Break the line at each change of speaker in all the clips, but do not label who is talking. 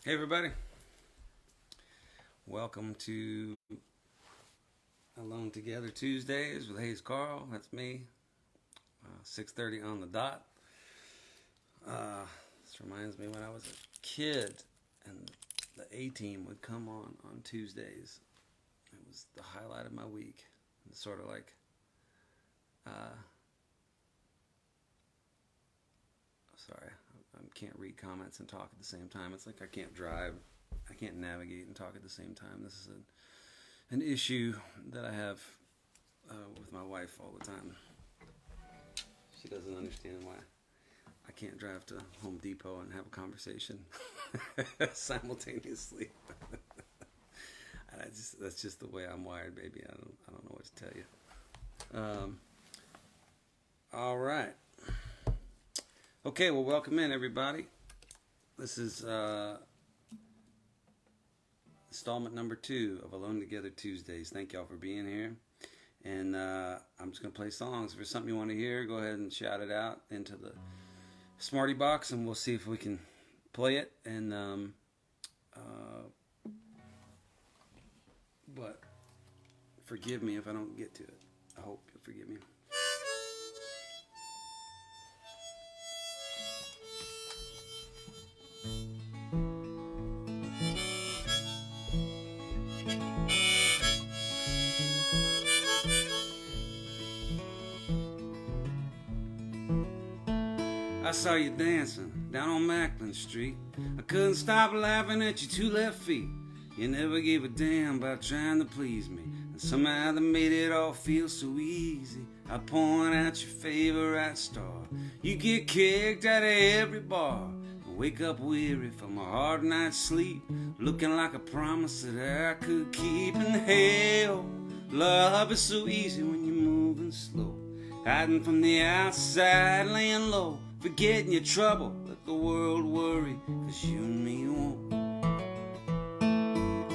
Hey everybody, welcome to Alone Together Tuesdays with Hayes Carll. That's me. 6:30 on the dot. This reminds me when I was a kid and the A-Team would come on Tuesdays. It was the highlight of my week. It's sort of like sorry, I can't read comments and talk at the same time. It's like I can't drive, I can't navigate and talk at the same time. This is an issue that I have with my wife all the time. She doesn't understand why I can't drive to Home Depot and have a conversation simultaneously. That's just the way I'm wired, baby. I don't know what to tell you. All right. Okay, well, welcome in, everybody. This is installment number 2 of Alone Together Tuesdays. Thank y'all for being here. And I'm just going to play songs. If there's something you want to hear, go ahead and shout it out into the Smarty Box, and we'll see if we can play it. And but forgive me if I don't get to it. I hope you'll forgive me. I saw you dancing down on Macklin Street. I couldn't stop laughing at your 2 left feet. You never gave a damn about trying to please me, and somehow that made it all feel so easy. I point out your favorite star. You get kicked out of every bar. I wake up weary from a hard night's sleep, looking like a promise that I could keep. And hell, love is so easy when you're moving slow, hiding from the outside, laying low, forgetting your trouble, let the world worry, 'cause you and me won't.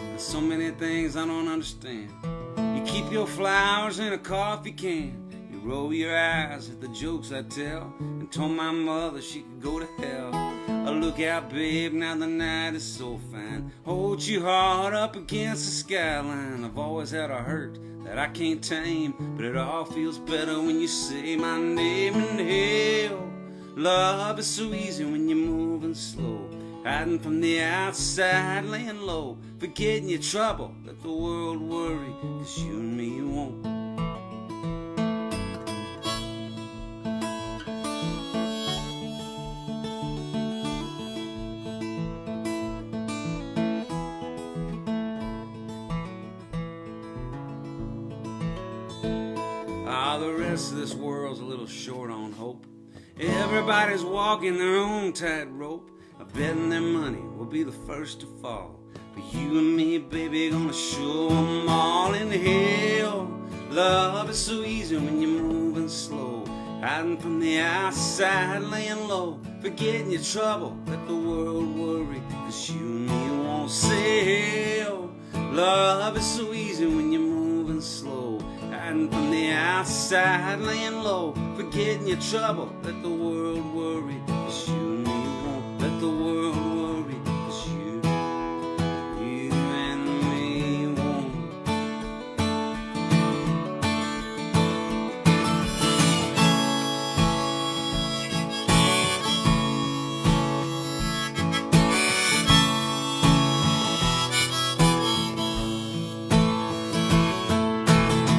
There's so many things I don't understand. You keep your flowers in a coffee can. You roll your eyes at the jokes I tell, and told my mother she could go to hell. Oh, look out, babe, now the night is so fine. Hold your heart up against the skyline. I've always had a hurt that I can't tame, but it all feels better when you say my name. And hell, love is so easy when you're moving slow, hiding from the outside, laying low, forgetting your trouble, let the world worry, 'cause you and me won't. The rest of this world's a little short on hope. Everybody's walking their own tightrope, betting their money will be the first to fall. But you and me, baby, gonna show them all. In hell, love is so easy when you're moving slow, hiding from the outside, laying low, forgetting your trouble, let the world worry, 'cause you and me won't. Say hell, love is so easy when you're moving slow, hiding from the outside, laying low, forgetting your trouble, let the world worry, 'cause you and me won't. Let the world worry, 'cause you and me won't.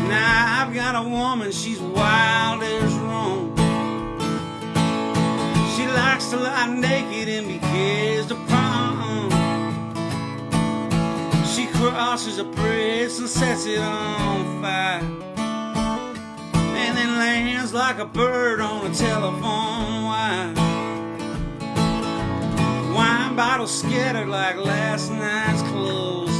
Now I've got a woman, she's wild as wrong. She likes to lie naked and be kissed upon. She crosses a bridge and sets it on fire, and then lands like a bird on a telephone wire. Wine bottles scattered like last night's clothes,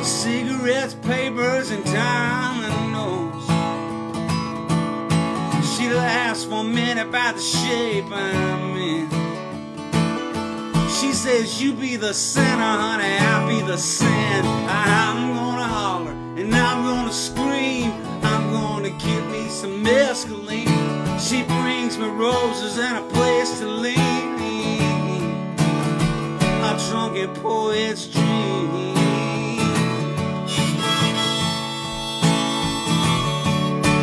cigarettes, papers, and time and nose. She laughs for a minute about the shape I'm in. She says, you be the center, honey, I'll be the sin. I'm gonna holler and I'm gonna scream. I'm gonna get me some mescaline. She brings me roses and a place to lean. drunken poet's dream.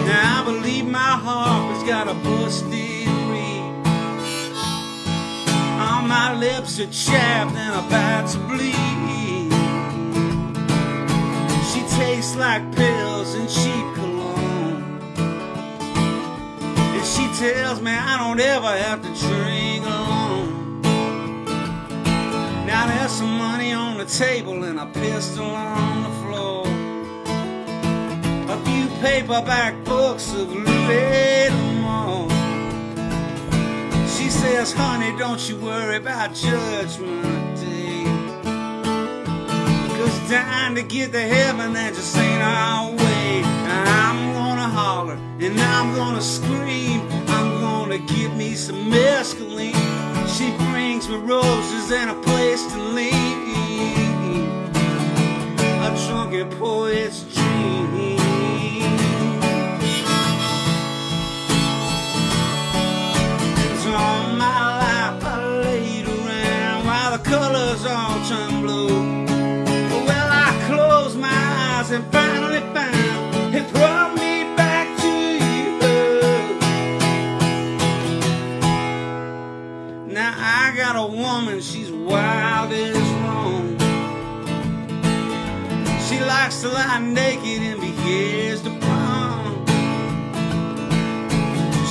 Now I believe my harp has got a busted reed. All my lips are chapped and about to bleed. She tastes like pills and cheap cologne, and she tells me I don't ever have to drink alone. Now there's some money on the table and a pistol on the floor, a few paperback books of Louis L'Amour. She says, honey, don't you worry about Judgment Day, 'cause dying to get to heaven, that just ain't our way. I'm gonna holler and I'm gonna scream, I'm gonna get me some mescaline. She brings me roses and a place to lean, a drunken poet's dream. All my life I laid around while the colors all turn blue. Well, I closed my eyes and finally found it brought me back to you. Now I got a woman, she's wild as wrong. She likes to lie naked and be gazed upon.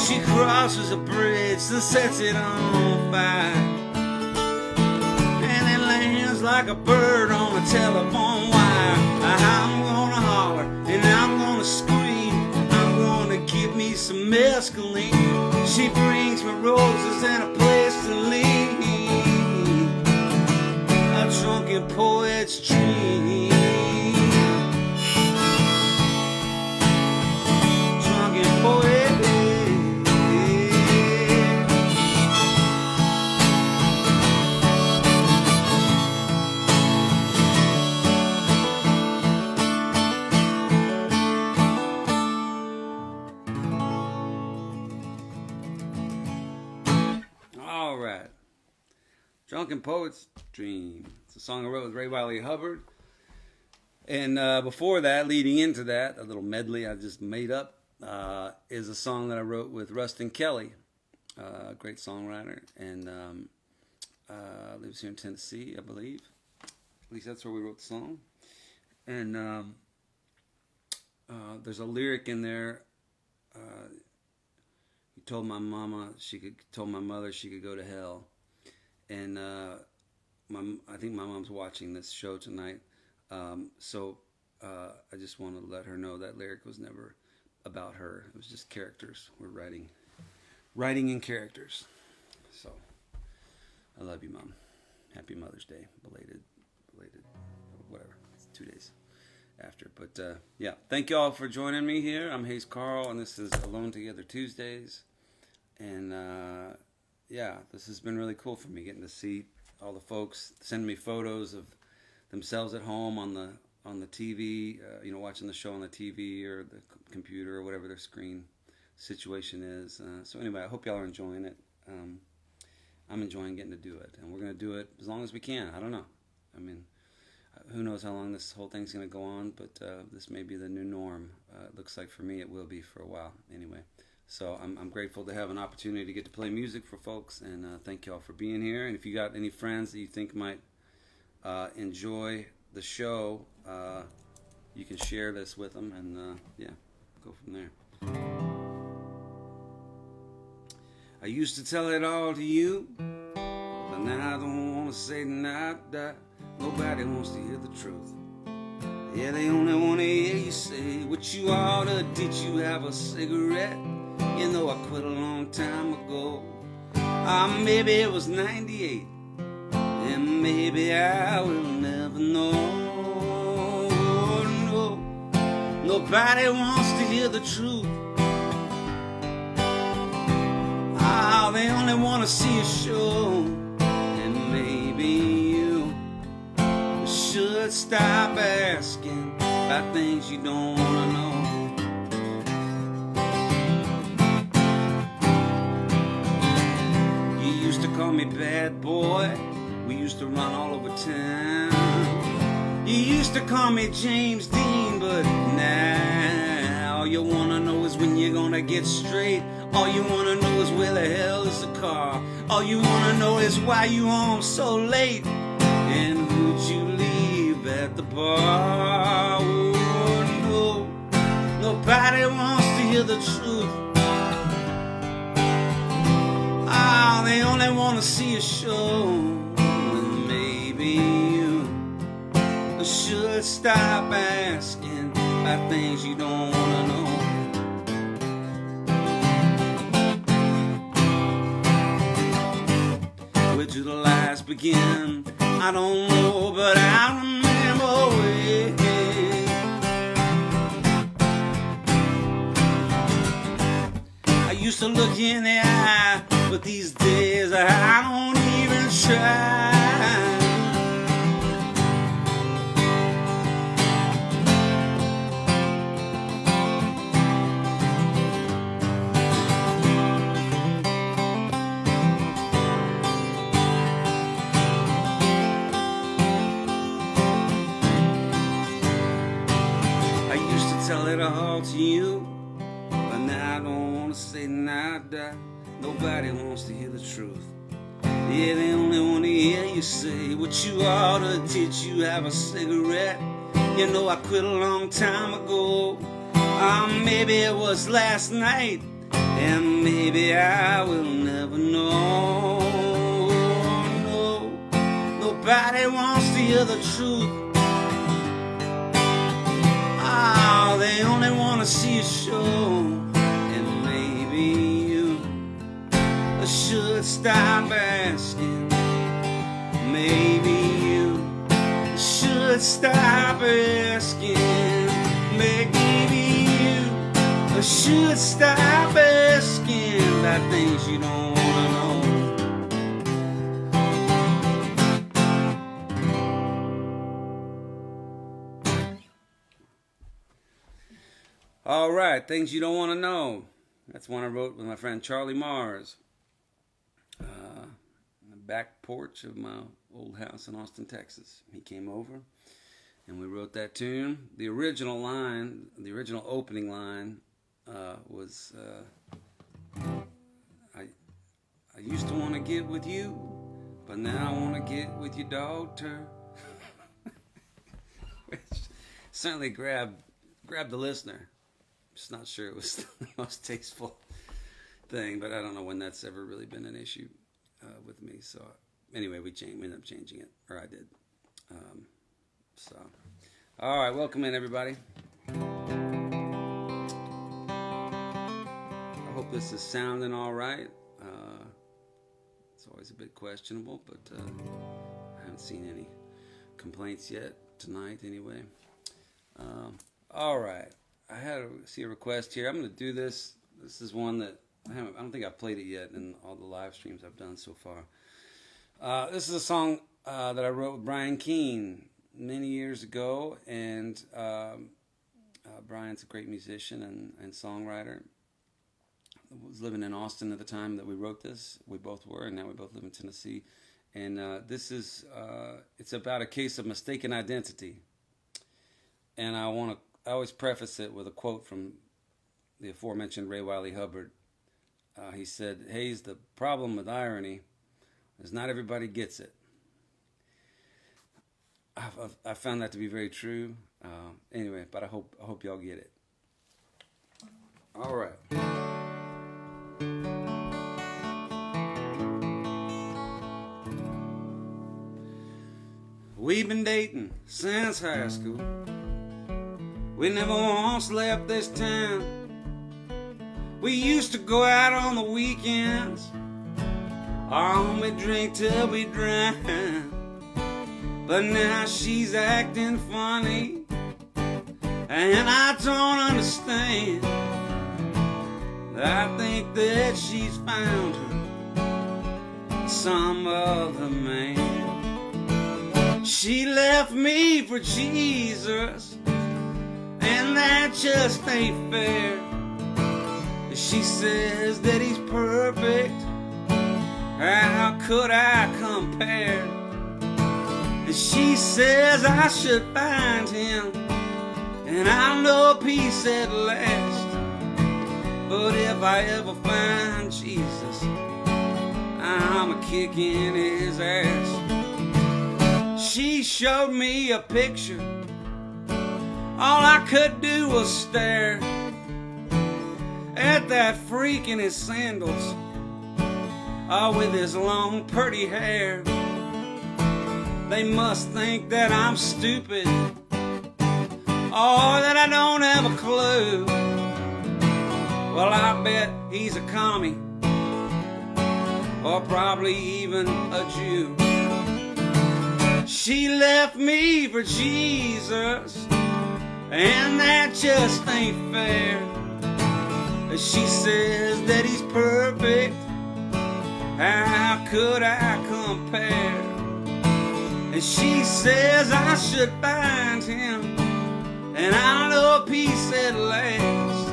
She crosses a bridge and sets it on fire, and it lands like a bird on a telephone wire. I'm gonna holler and I'm gonna scream, I'm gonna give me some mescaline. She brings me roses and a place to lean, a drunken poet's dream. Drunken poet. Drunken Poet's Dream. It's a song I wrote with Ray Wiley Hubbard. And before that, leading into that, a little medley I just made up, is a song that I wrote with Rustin Kelly, a great songwriter, and lives here in Tennessee, I believe. At least that's where we wrote the song. And there's a lyric in there. He told my mama told my mother she could go to hell. And I think my mom's watching this show tonight, so I just want to let her know that lyric was never about her. It was just characters. We're writing in characters. So I love you, Mom. Happy Mother's Day, belated, whatever. It's 2 days after. But yeah, thank you all for joining me here. I'm Hayes Carll, and this is Alone Together Tuesdays. And yeah, this has been really cool for me, getting to see all the folks send me photos of themselves at home on the TV, watching the show on the TV or the computer or whatever their screen situation is. So anyway, I hope y'all are enjoying it. I'm enjoying getting to do it, and we're going to do it as long as we can. I don't know. I mean, who knows how long this whole thing's going to go on, but this may be the new norm. It looks like for me it will be for a while anyway. So I'm grateful to have an opportunity to get to play music for folks, and thank y'all for being here. And if you got any friends that you think might enjoy the show, you can share this with them, and yeah, go from there. I used to tell it all to you, but now I don't want to say that. Nobody wants to hear the truth. Yeah, they only want to hear you say what you oughta. Did you have a cigarette? You know I quit a long time ago. Maybe it was 98, and maybe I will never know. No, nobody wants to hear the truth. They only want to see a show. And maybe you should stop asking about things you don't want to know. Call me bad boy We used to run all over town. You used to call me James Dean, but now all you wanna know is when you're gonna get straight. All you wanna know is where the hell is the car. All you wanna know is why you home so late. And who'd you leave at the bar? Oh no, nobody wants to hear the truth. Ah, they only wanna see a show. And maybe you should stop asking about things you don't wanna know. Where do the lies begin? I don't know, but I remember when I used to look in the eye, but these days I don't even try. Tell it all to you, but now I don't want to say nada. Nobody wants to hear the truth. Yeah, they only want to hear you say what you oughta. Did you have a cigarette? You know I quit a long time ago. Maybe it was last night, and maybe I will never know. No, nobody wants to hear the truth. Oh, they only want to see a show. And maybe you should stop asking. Maybe you should stop asking. Maybe you should stop asking about things you don't want to know. All right, things you don't want to know. That's one I wrote with my friend Charlie Mars. On the back porch of my old house in Austin, Texas. He came over and we wrote that tune. The original line, the original opening line was, I used to want to get with you, but now I want to get with your daughter. Which certainly grabbed the listener. Just not sure it was the most tasteful thing, but I don't know when that's ever really been an issue with me. So anyway, we ended up changing it, or I did. All right, welcome in everybody. I hope this is sounding all right. It's always a bit questionable, but I haven't seen any complaints yet tonight anyway. All right. I see a request here. I'm going to do this. This is one that I don't think I've played it yet in all the live streams I've done so far. This is a song that I wrote with Brian Keane many years ago, and Brian's a great musician and songwriter. I was living in Austin at the time that we wrote this. We both were, and now we both live in Tennessee. And this is it's about a case of mistaken identity. And I always preface it with a quote from the aforementioned Ray Wiley Hubbard. He said, "Hayes, the problem with irony is not everybody gets it." I found that to be very true. Anyway, but I hope y'all get it. All right. We've been dating since high school. We never once left this town. We used to go out on the weekends. We drink till we drown. But now she's acting funny, and I don't understand. I think that she's found her some other man. She left me for Jesus, and that just ain't fair. She says that he's perfect. How could I compare? And she says I should find him, and I'll know peace at last. But if I ever find Jesus, I'm a kick in his ass. She showed me a picture. All I could do was stare at that freak in his sandals, with his long pretty hair. They must think that I'm stupid, or that I don't have a clue. Well, I bet he's a commie, or probably even a Jew. She left me for Jesus, and that just ain't fair. She says that he's perfect, how could I compare? And she says I should find him, and I'll know peace at last.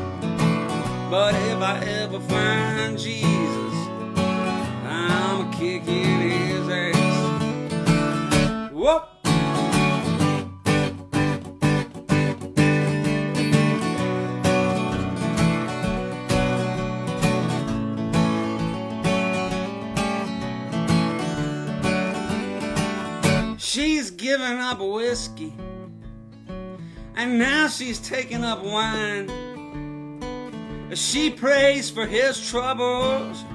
But if I ever find Jesus, I'm a kick in his ass. Whoop! She's given up whiskey, and now she's taking up wine. She prays for his troubles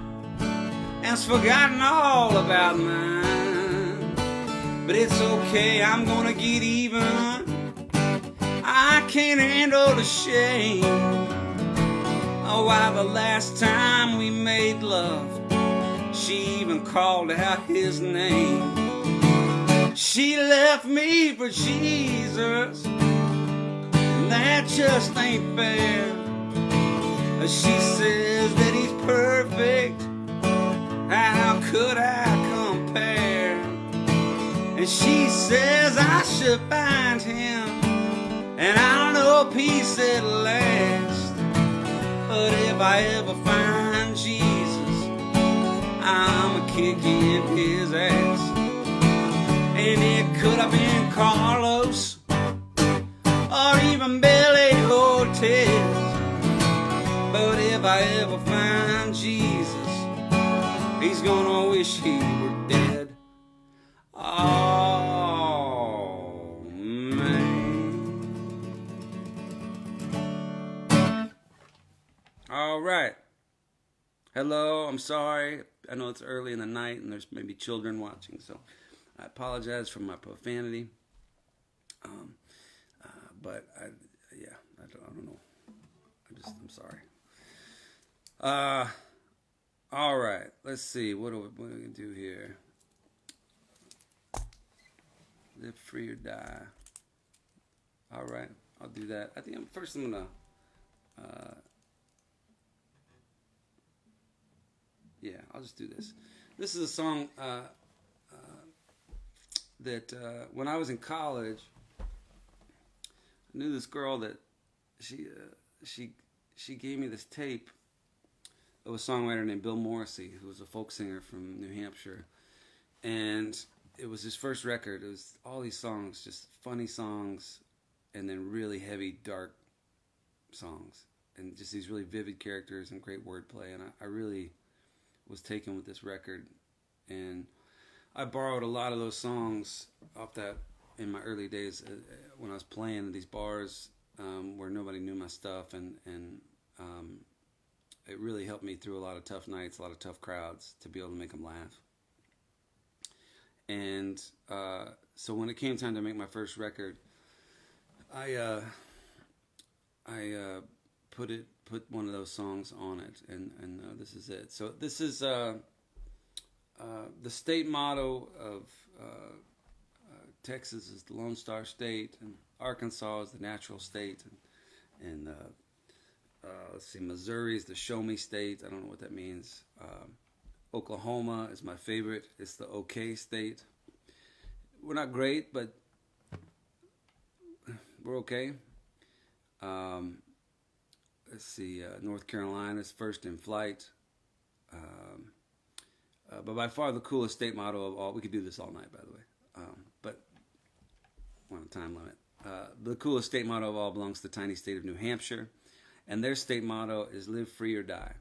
and's forgotten all about mine. But it's okay, I'm gonna get even. I can't handle the shame. Oh, why the last time we made love, she even called out his name. She left me for Jesus, and that just ain't fair. She says that he's perfect, how could I compare? And she says I should find him, and I'll know peace at last. But if I ever find Jesus, I'm a kick in his ass. And it could have been Carlos, or even Billy Ortiz. But if I ever find Jesus, he's gonna wish he were dead. Oh, man. All right. Hello, I'm sorry. I know it's early in the night and there's maybe children watching, so I apologize for my profanity. But I don't know. I'm sorry. All right. Let's see. What are we gonna do here? Live free or die. All right. I'll do that. I think I'm gonna. Yeah, I'll just do this. This is a song that when I was in college, I knew this girl that she gave me this tape of a songwriter named Bill Morrissey, who was a folk singer from New Hampshire, and it was his first record. It was all these songs, just funny songs, and then really heavy, dark songs, and just these really vivid characters and great wordplay. And I really was taken with this record, and I borrowed a lot of those songs off that in my early days when I was playing in these bars where nobody knew my stuff, and it really helped me through a lot of tough nights, a lot of tough crowds, to be able to make them laugh. And so when it came time to make my first record, I put one of those songs on it, and this is it. So this is the state motto of Texas is the Lone Star State, and Arkansas is the natural state, and let's see, Missouri is the show me state. I don't know what that means. Oklahoma is my favorite. It's the okay state. We're not great, but we're okay. Let's see, North Carolina is first in flight. But by far the coolest state motto of all. We could do this all night, by the way. But on a time limit. The coolest state motto of all belongs to the tiny state of New Hampshire, and their state motto is "Live free or die."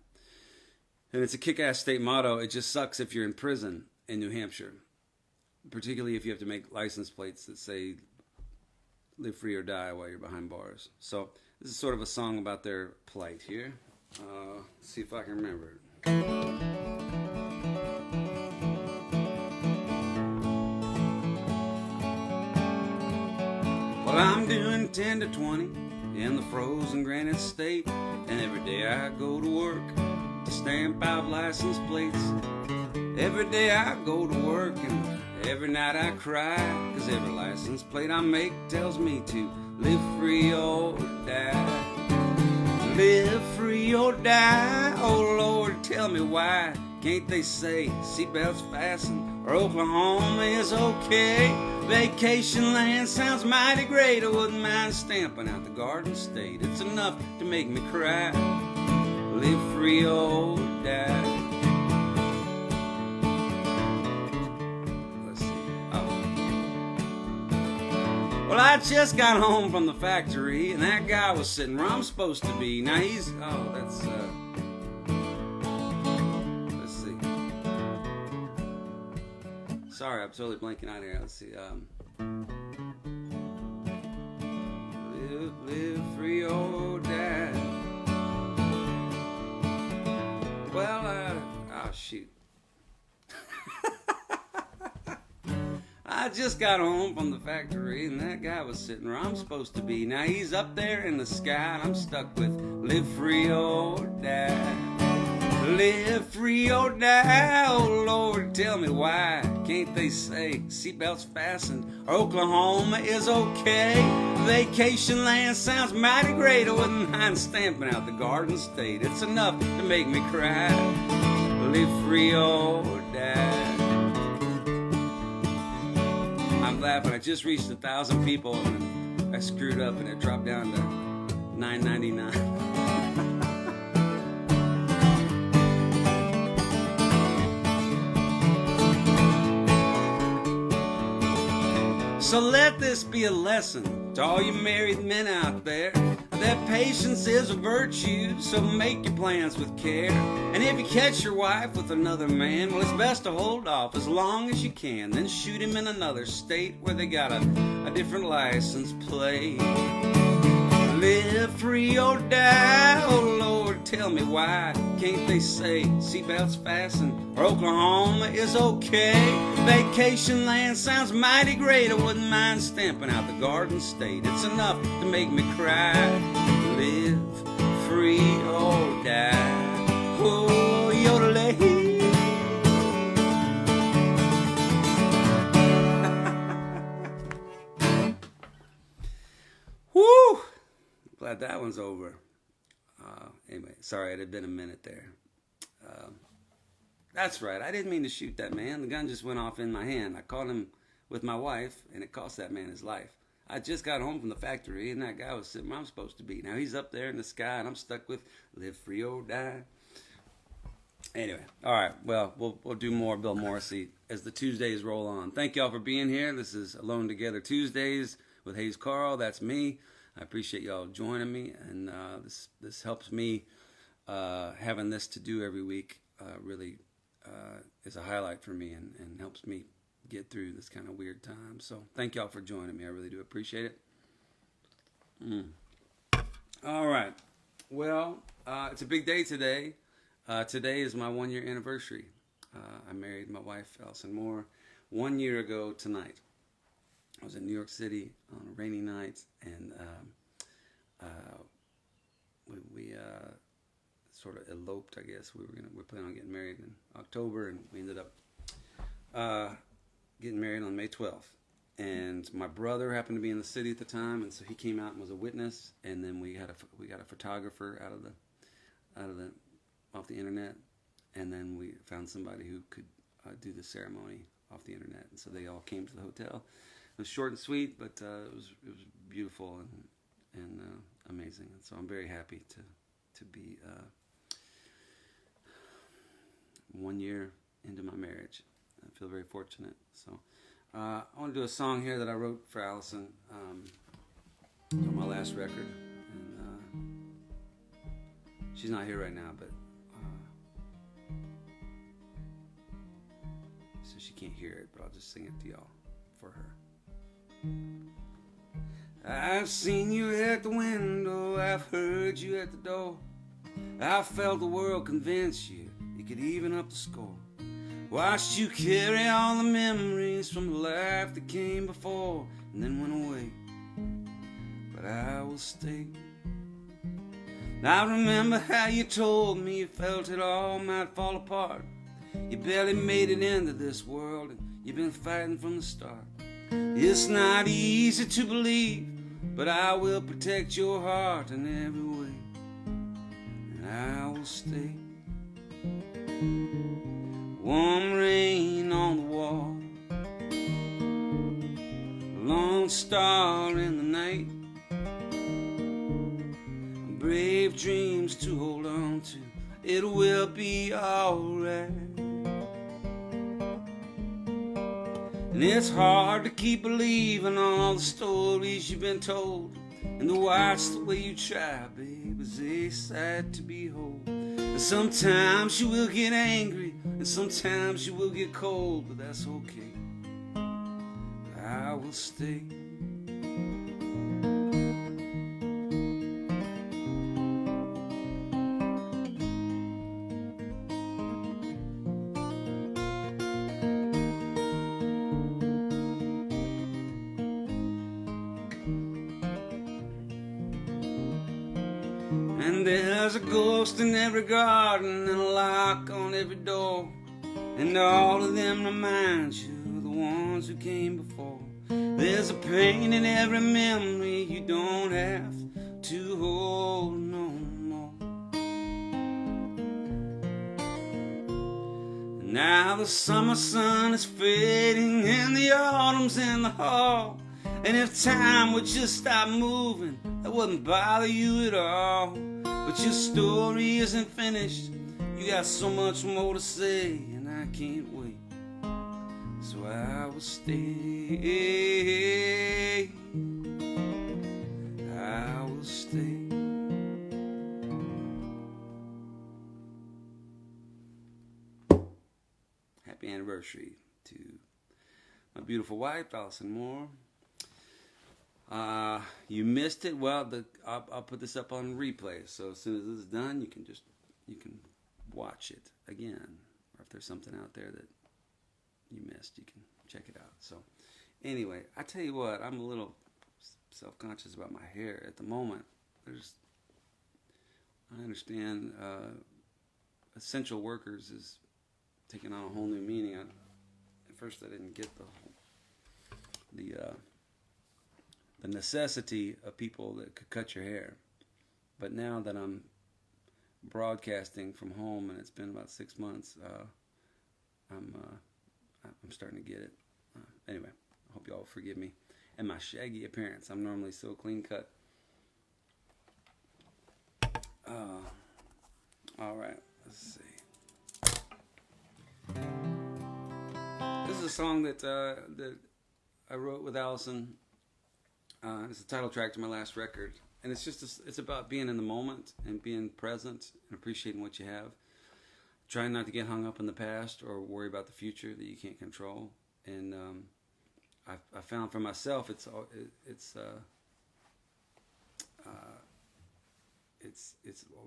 And it's a kick-ass state motto. It just sucks if you're in prison in New Hampshire, particularly if you have to make license plates that say "Live free or die" while you're behind bars. So this is sort of a song about their plight here. Let's see if I can remember it. Well, I'm doing 10 to 20 in the frozen granite state, and every day I go to work to stamp out license plates. Every day I go to work, and every night I cry, 'cause every license plate I make tells me to live free or die. Live free or die, oh Lord, tell me why can't they say seatbelts fastened or Oklahoma is okay? Vacation land sounds mighty great, I wouldn't mind stamping out the Garden State. It's enough to make me cry. Live free or die. Well, I just got home from the factory, and that guy was sitting where I'm supposed to be. Now he's, let's see. Sorry, I'm totally blanking out here. Let's see. Live free or die. Well, shoot. I just got home from the factory, and that guy was sitting where I'm supposed to be. Now he's up there in the sky, and I'm stuck with live free or die. Live free or die, oh Lord, tell me why can't they say seatbelts fastened or Oklahoma is okay? Vacation land sounds mighty great, I wouldn't mind stamping out the Garden State. It's enough to make me cry. Live free or die. I'm laughing. I just reached 1,000 people and I screwed up and it dropped down to $9.99. So let this be a lesson to all you married men out there, that patience is a virtue, so make your plans with care. And if you catch your wife with another man, well, it's best to hold off as long as you can, then shoot him in another state where they got a different license plate. Live free or die, oh Lord, tell me why can't they say seatbelts fastened or Oklahoma is okay? Vacation land sounds mighty great, I wouldn't mind stamping out the Garden State. It's enough to make me cry. Live free or die. Oh, yodelay. Woo! Glad that one's over. Anyway, sorry, it had been a minute there. That's right, I didn't mean to shoot that man. The gun just went off in my hand. I caught him with my wife, and it cost that man his life. I just got home from the factory, and that guy was sitting where I'm supposed to be. Now he's up there in the sky, and I'm stuck with live free or die. Anyway, all right, well, we'll do more Bill Morrissey as the Tuesdays roll on. Thank y'all for being here. This is Alone Together Tuesdays with Hayes Carll. That's me. I appreciate y'all joining me, and this helps me. Having this to do every week really is a highlight for me and helps me get through this kind of weird time. So thank y'all for joining me. I really do appreciate it. All right. Well, it's a big day today. Today is my 1-year anniversary. I married my wife, Alison Moore, 1 year ago tonight. I was in New York City on a rainy night, and we sort of eloped, I guess. We were planning on getting married in October, and we ended up getting married on May 12th. And my brother happened to be in the city at the time, and so he came out and was a witness. And then we got a photographer off the internet, and then we found somebody who could do the ceremony off the internet. And so they all came to the hotel. It was short and sweet, but it was beautiful and amazing. And so I'm very happy to be 1 year into my marriage. I feel very fortunate. So I want to do a song here that I wrote for Alison on my last record. And she's not here right now, but so she can't hear it, but I'll just sing it to y'all for her. I've seen you at the window, I've heard you at the door. I felt the world convince you could even up the score. Watched you carry all the memories from the life that came before and then went away. But I will stay. I remember how you told me you felt it all might fall apart. You barely made it into this world and you've been fighting from the start. It's not easy to believe, but I will protect your heart in every way. And I will stay. Warm rain on the wall, a lone star in the night, brave dreams to hold on to. It will be alright. And it's hard to keep believing all the stories you've been told, and to watch the way you try, babe, is a sight to behold. And sometimes you will get angry, and sometimes you will get cold, but that's okay. I will stay. And there's a ghost in every garden and a lock on every door, and all of them remind you of the ones who came before. There's a pain in every memory you don't have to hold no more. And now the summer sun is fading and the autumn's in the hall, and if time would just stop moving, that wouldn't bother you at all. But your story isn't finished, you got so much more to say, and I can't wait, so I will stay. I will stay. Happy anniversary to my beautiful wife, Alison Moore. You missed it. Well, I'll put this up on replay. So as soon as this is done, you can watch it again. Or if there's something out there that you missed, you can check it out. So anyway, I tell you what, I'm a little self-conscious about my hair at the moment. I understand essential workers is taking on a whole new meaning. At first, I didn't get the necessity of people that could cut your hair. But now that I'm broadcasting from home and it's been about 6 months, I'm starting to get it. Anyway, I hope y'all forgive me. And my shaggy appearance. I'm normally so clean cut. All right, let's see. This is a song that I wrote with Alison. It's the title track to my last record, and it's about being in the moment and being present and appreciating what you have. Trying not to get hung up in the past or worry about the future that you can't control. And I found for myself it's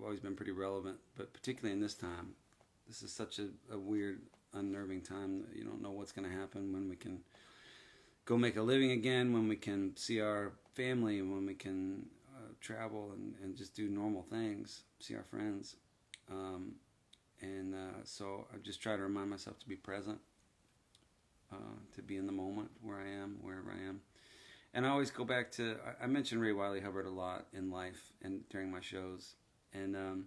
always been pretty relevant, but particularly in this time, this is such a weird, unnerving time that you don't know what's going to happen, when we can go make a living again, when we can see our family, when we can travel and just do normal things, see our friends. So I just try to remind myself to be present, to be in the moment where I am, wherever I am. And I always go back to, I mention Ray Wiley Hubbard a lot in life and during my shows. And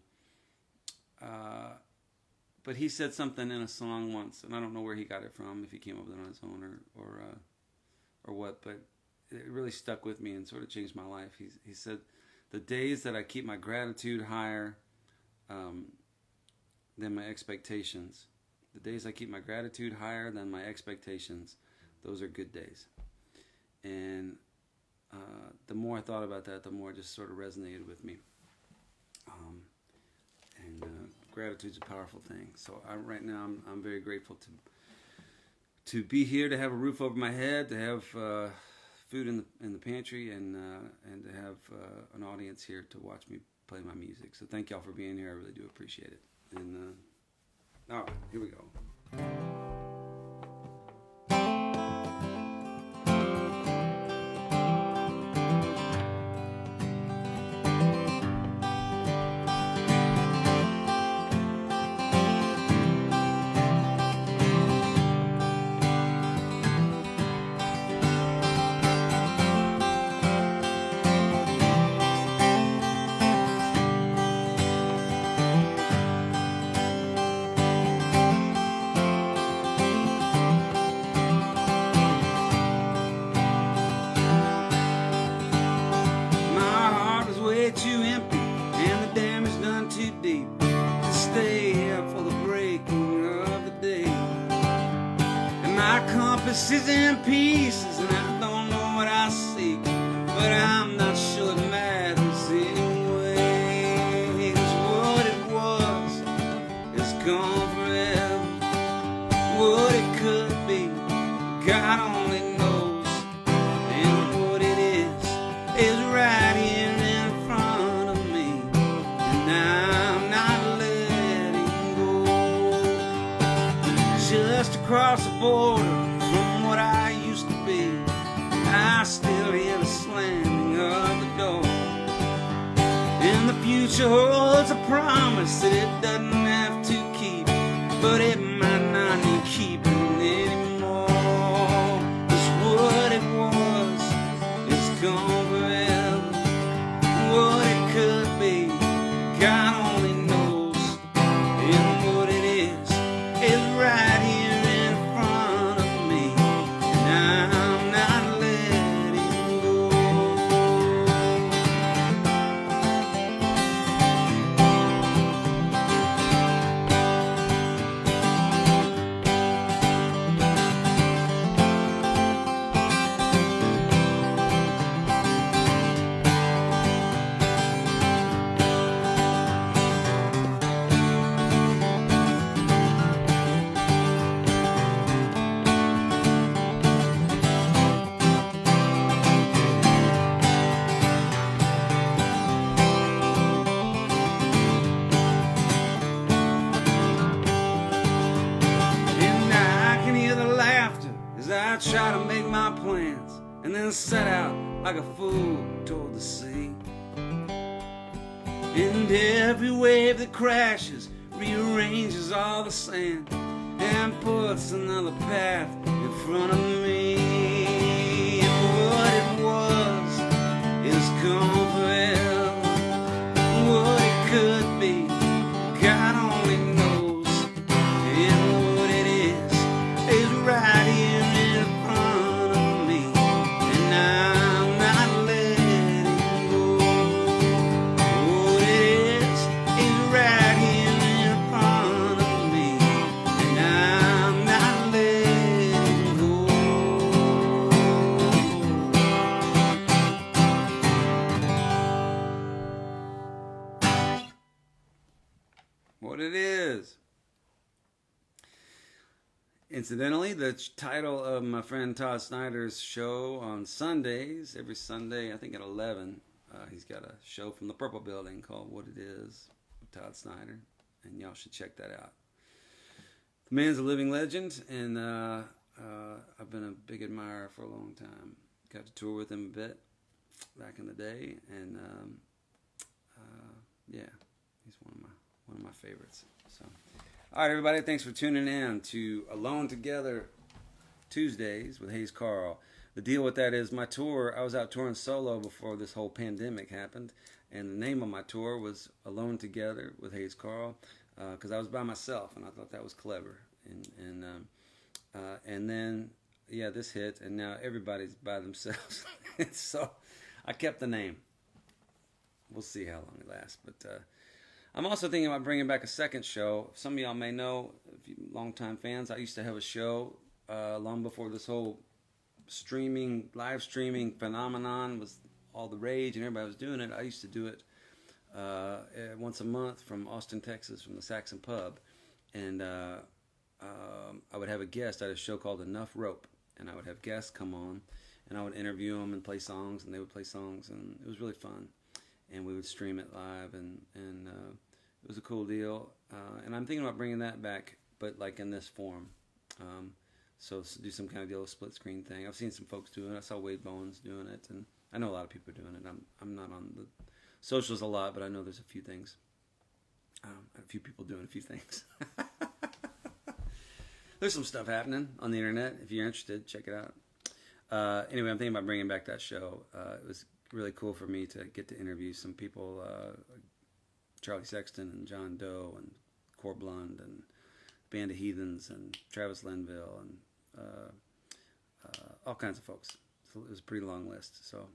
but he said something in a song once, and I don't know where he got it from, if he came up with it on his own or what, but it really stuck with me and sort of changed my life. He said, the days that I keep my gratitude higher than my expectations, the days I keep my gratitude higher than my expectations, those are good days. And the more I thought about that, the more it just sort of resonated with me. And gratitude's a powerful thing. So right now, I'm very grateful to be here, to have a roof over my head, to have food in the pantry, and to have an audience here to watch me play my music. So thank y'all for being here. I really do appreciate it. And all right, here we go. Too empty and the damage done too deep to stay here for the breaking of the day. And my compass is in pieces and I don't know what I seek, but I'm not sure it matters anyway. 'Cause what it was is gone forever. What it could be, God only knows. And what it is right here. Just across the border from what I used to be, I still hear the slamming of the door. And the future holds a promise that it doesn't have to keep, but it might not need keeping anymore. 'Cause what it was is gone forever. What it could be, God only knows. And what it is right here in front of me, and I'm not letting go. I try to make my plans and then set out like a fool toward the sea. And every wave that crashes rearranges all the sand and puts another path in front of me. And what it was is gone forever. What it could be, God only knows. And what it is right here in front of me, and I'm not letting go. What it is right here in front of me, and I'm not letting go. What it is. Incidentally, the title of my friend Todd Snyder's show on Sundays, every Sunday, I think at 11, he's got a show from the Purple Building called What It Is with Todd Snyder, and y'all should check that out. The man's a living legend, and I've been a big admirer for a long time. Got to tour with him a bit back in the day, and yeah, he's one of my favorites. So. All right, everybody, thanks for tuning in to Alone Together Tuesdays with Hayes Carll. The deal with that is my tour, I was out touring solo before this whole pandemic happened, and the name of my tour was Alone Together with Hayes Carll, because I was by myself, and I thought that was clever. And then, yeah, this hit, and now everybody's by themselves. So I kept the name. We'll see how long it lasts, but... I'm also thinking about bringing back a second show. Some of y'all may know, if you longtime fans, I used to have a show long before this whole live streaming phenomenon was all the rage and everybody was doing it, I used to do it once a month from Austin, Texas, from the Saxon Pub. And I would have a guest. I had a show called Enough Rope, and I would have guests come on, and I would interview them and play songs, and they would play songs, and it was really fun. And we would stream it live, and it was a cool deal. And I'm thinking about bringing that back, but like in this form. So do some kind of deal, split screen thing. I've seen some folks doing it. I saw Wade Bowens doing it, and I know a lot of people are doing it. I'm not on the socials a lot, but I know there's a few things. A few people doing a few things. There's some stuff happening on the internet. If you're interested, check it out. Anyway, I'm thinking about bringing back that show. It was really cool for me to get to interview some people, like Charlie Sexton and John Doe and Cor Blund and Band of Heathens and Travis Linville and all kinds of folks. So it was a pretty long list. So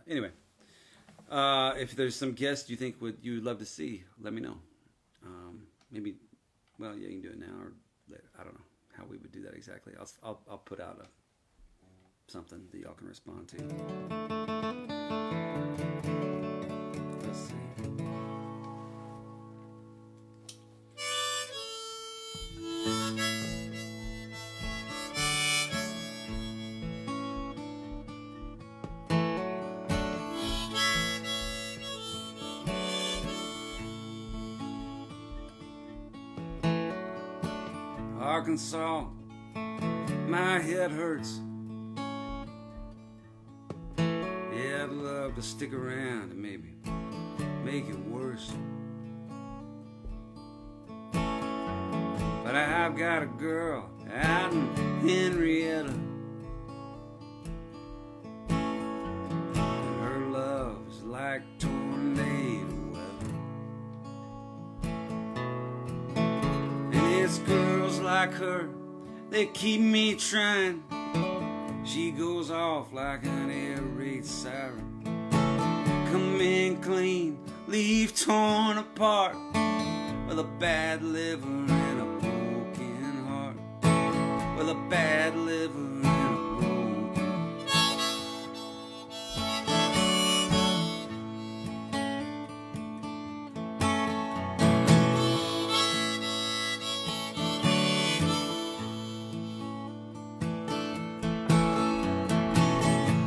anyway, if there's some guests you think you would love to see, let me know. Maybe, well, yeah, you can do it now or later. I don't know how we would do that exactly. I'll put out something that y'all can respond to. Let's see. Arkansas, my head hurts. Yeah, I'd love to stick around and maybe make it worse. But I've got a girl out in Henrietta, and her love is like tornado weather. And it's girls like her, they keep me trying. She goes off like an air raid siren. Come in clean, leave torn apart, with a bad liver and a broken heart. With a bad liver and a broken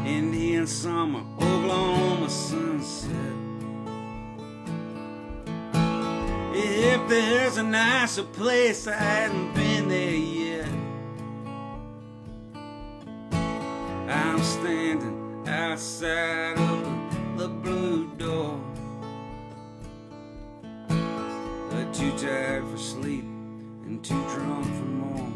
Indian summer, Oklahoma sunset. If there's a nicer place, I hadn't been there yet. I'm standing outside of the blue door, too tired for sleep and too drunk for more.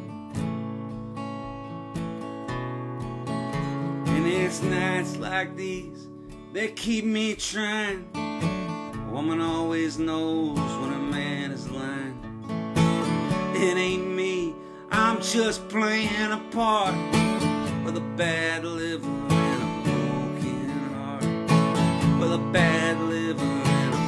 And it's nights like these that keep me trying. A woman always knows when a man is lying. It ain't me, I'm just playing a part, with a bad liver and a broken heart. With a bad liver and a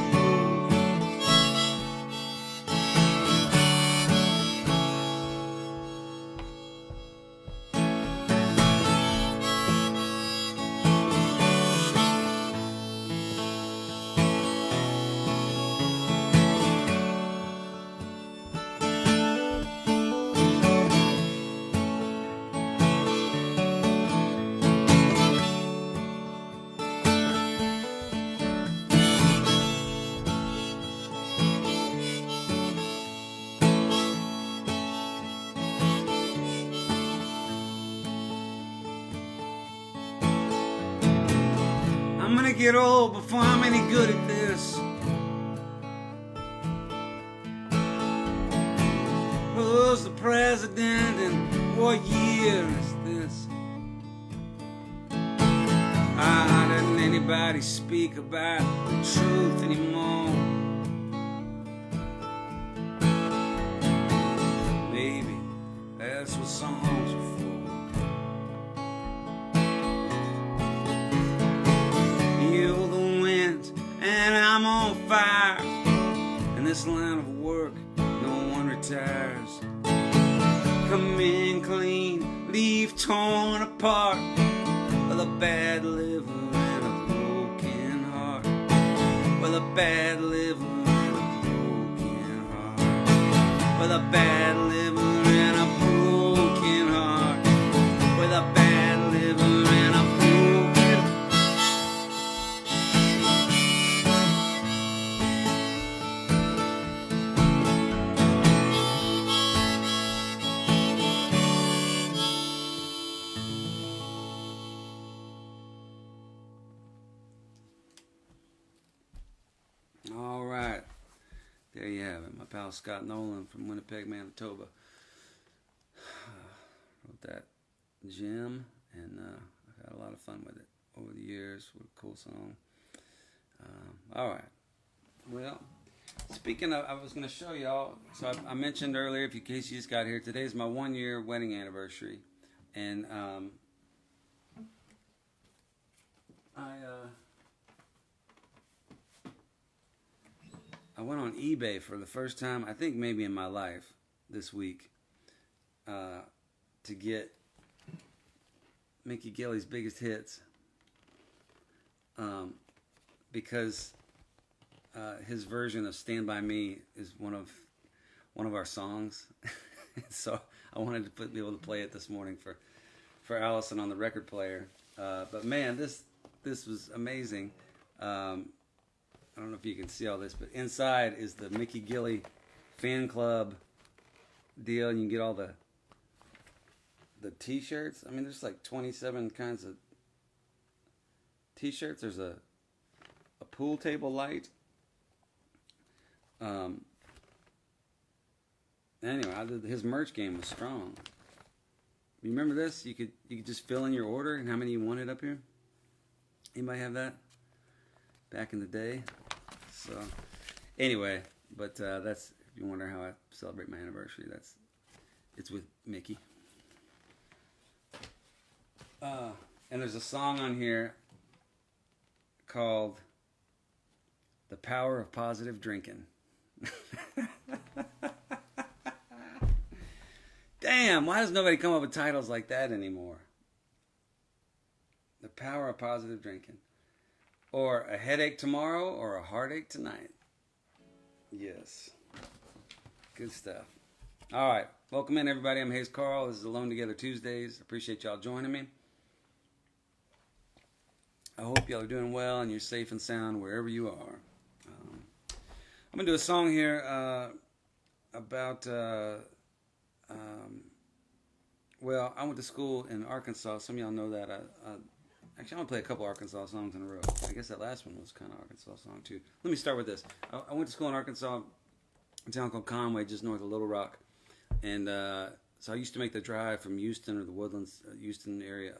I'm gonna get old before I'm any good at this. Who's the president and what year is this? How didn't anybody speak about the truth anymore? Maybe that's what songs are for. Feel the wind and I'm on fire. In this line of work, no one retires. Come in clean, leave torn apart, a bad liver and a broken heart. Well, a bad liver and a broken heart. Well, a bad liver and a broken heart. With a bad liver and a broken All right, there you have it. My pal Scott Nolan from Winnipeg, Manitoba wrote that gem, and I've had a lot of fun with it over the years. What a cool song. All right, well, speaking of, I was going to show y'all, so I mentioned earlier, in case you just got here, today's my 1-year wedding anniversary, and I went on eBay for the first time, I think maybe in my life, this week, to get Mickey Gilley's biggest hits, because his version of "Stand By Me" is one of our songs. So I wanted to be able to play it this morning for Alison on the record player. But man, this was amazing. I don't know if you can see all this, but inside is the Mickey Gilley fan club deal, and you can get all the t-shirts. I mean, there's like 27 kinds of t-shirts. There's a pool table light. Anyway, his merch game was strong. You remember this? You could just fill in your order and how many you wanted up here. Anybody have that back in the day? So anyway, but that's, if you wonder how I celebrate my anniversary, it's with Mickey. And there's a song on here called "The Power of Positive Drinking." Damn, why does nobody come up with titles like that anymore? The Power of Positive Drinking. Or "A Headache Tomorrow" or "A Heartache Tonight." Yes. Good stuff. All right. Welcome in, everybody. I'm Hayes Carll. This is Alone Together Tuesdays. Appreciate y'all joining me. I hope y'all are doing well and you're safe and sound wherever you are. I'm going to do a song here about, well, I went to school in Arkansas. Some of y'all know that. Actually, I'm going to play a couple Arkansas songs in a row. I guess that last one was kind of Arkansas song, too. Let me start with this. I went to school in Arkansas, a town called Conway, just north of Little Rock. And so I used to make the drive from Houston or the Woodlands, Houston area,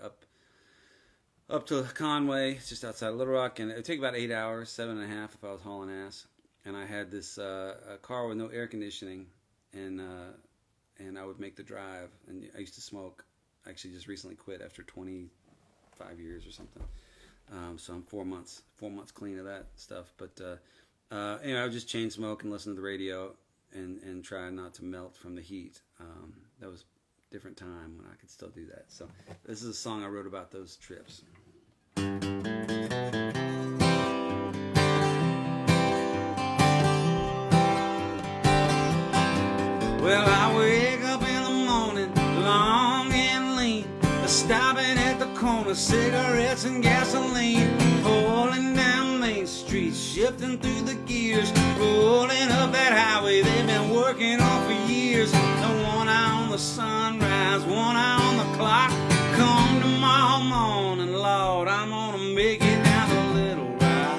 up to Conway, just outside of Little Rock. And it would take about 8 hours, 7.5 if I was hauling ass. And I had this a car with no air conditioning, and I would make the drive. And I used to smoke. I actually just recently quit after 25 years or something. So I'm 4 months clean of that stuff. But anyway, I would just chain smoke and listen to the radio and try not to melt from the heat. That was a different time when I could still do that. So this is a song I wrote about those trips. Well, I wake up in the morning, long and lean, stopping at the corner, cigarettes and gasoline, rolling down Main Street, shifting through the gears, rolling up that highway they've been working on for years. The one eye on the sunrise, one eye on the clock. Come tomorrow morning, Lord, I'm gonna make it down to Little Rock.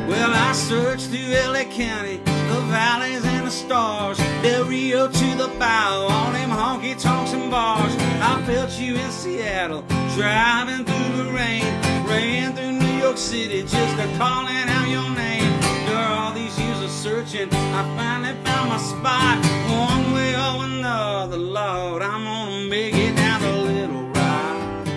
Well, I searched through LA County, the valleys and the stars, Del Rio to the Bow, all them honky-tonks and bars. I felt you in Seattle, driving through the rain, ran through New York City, just calling out your name. After all these years of searching, I finally found my spot. One way or another, Lord, I'm gonna make it down to Little Rock.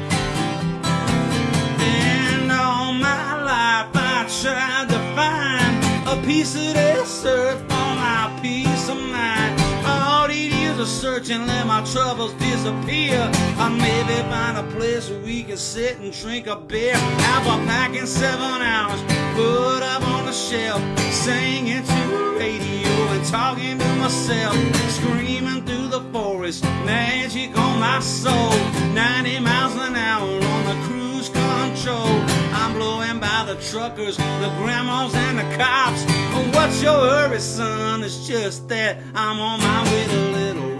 And all my life I tried to find a piece of this earth for my peace of mind. All these years of search and let my troubles disappear. I maybe find a place where we can sit and drink a beer. Have a pack in 7 hours, put up on the shelf, singing to the radio and talking to myself, screaming through the forest, magic on my soul. 90 miles an hour on the cruise control. I'm blowing by the truckers, the grandmas and the cops. Oh, what's your hurry, son? It's just that I'm on my way to Little Rock.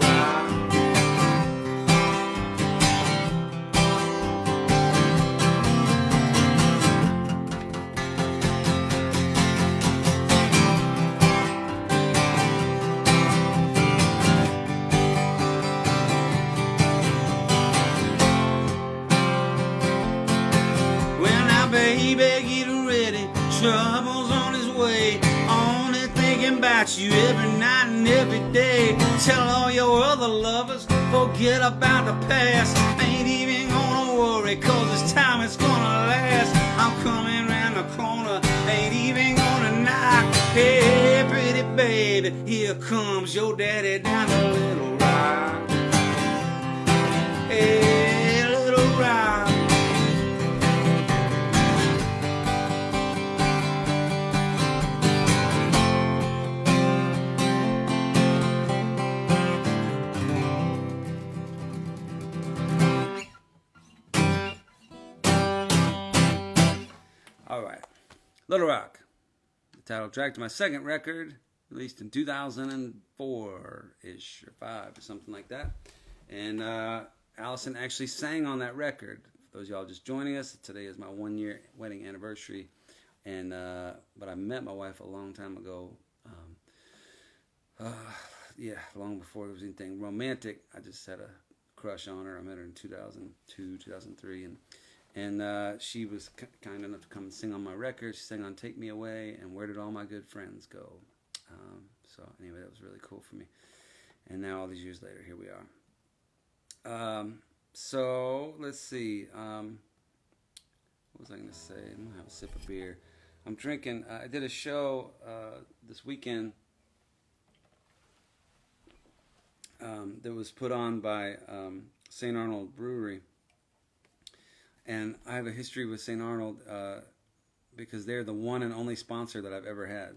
Well, now, baby, get ready. Trouble's on his way. Only thinking about you every night and every day. Tell all your other lovers, forget about the past. Ain't even gonna worry, cause this time it's gonna last. I'm coming round the corner, ain't even gonna knock. Hey, pretty baby, here comes your daddy down to Little Rock. Hey, Little Rock. All right, Little Rock, the title track to my second record, released in 2004-ish, or 5, or something like that. And Alison actually sang on that record. For those of y'all just joining us, today is my 1-year wedding anniversary. And but I met my wife a long time ago. Yeah, long before it was anything romantic. I just had a crush on her. I met her in 2002, 2003, and she was kind enough to come and sing on my record. She sang on Take Me Away and Where Did All My Good Friends Go? So anyway, that was really cool for me. And now all these years later, here we are. So let's see. What was I going to say? I'm going to have a sip of beer. I'm drinking. I did a show this weekend that was put on by St. Arnold Brewery. And I have a history with St. Arnold because they're the one and only sponsor that I've ever had.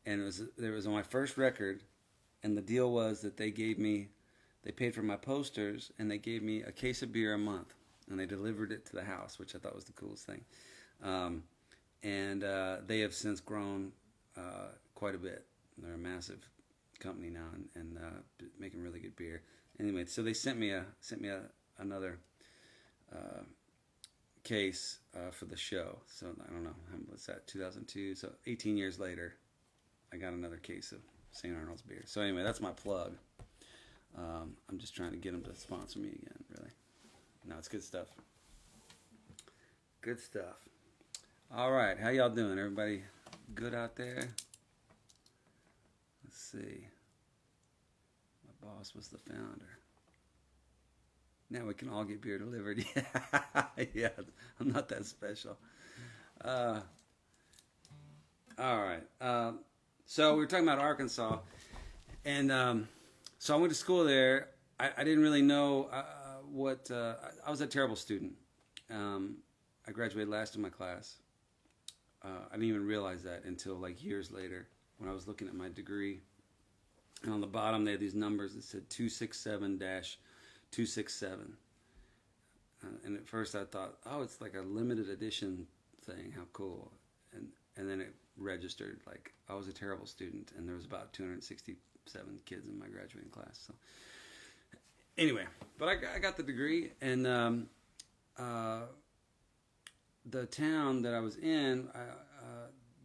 And it was on my first record, and the deal was that they paid for my posters, and they gave me a case of beer a month, and they delivered it to the house, which I thought was the coolest thing. And they have since grown quite a bit. They're a massive company now, and making really good beer. Anyway, so they sent me another case for the show. So I don't know, what's that, 2002? So 18 years later, I got another case of St. Arnold's beer. So anyway, that's my plug. I'm just trying to get them to sponsor me again, really. No, it's good stuff. Good stuff. All right, how y'all doing? Everybody good out there? Let's see. My boss was the founder. Now we can all get beer delivered. Yeah, I'm not that special. All right. So we were talking about Arkansas, and so I went to school there. I didn't really know what. I was a terrible student. I graduated last in my class. I didn't even realize that until like years later when I was looking at my degree. And on the bottom they had these numbers that said 267-267. And at first I thought, oh, it's like a limited edition thing. How cool. And then it registered like I was a terrible student, and there was about 267 kids in my graduating class. So anyway, but I got the degree, and the town that I was in,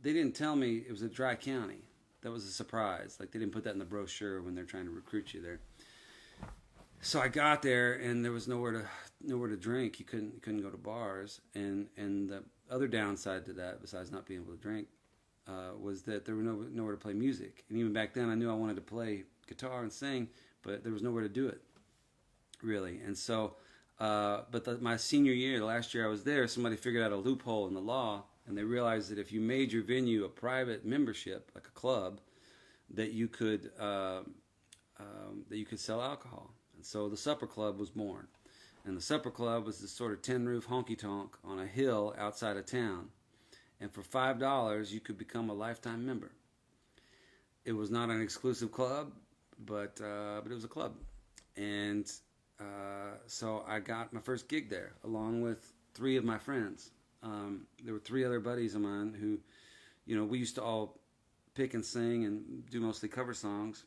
they didn't tell me it was a dry county. That was a surprise. Like, they didn't put that in the brochure when they're trying to recruit you there. So I got there, and there was nowhere to drink. You couldn't go to bars, and the other downside to that, besides not being able to drink, was that there was nowhere to play music. And even back then, I knew I wanted to play guitar and sing, but there was nowhere to do it, really. And so, my senior year, the last year I was there, somebody figured out a loophole in the law, and they realized that if you made your venue a private membership, like a club, that you could that you could sell alcohol. And so the Supper Club was born. And the Supper Club was this sort of tin roof honky tonk on a hill outside of town. And for $5, you could become a lifetime member. It was not an exclusive club, but it was a club. And so I got my first gig there, along with 3 of my friends. There were 3 other buddies of mine who, you know, we used to all pick and sing and do mostly cover songs.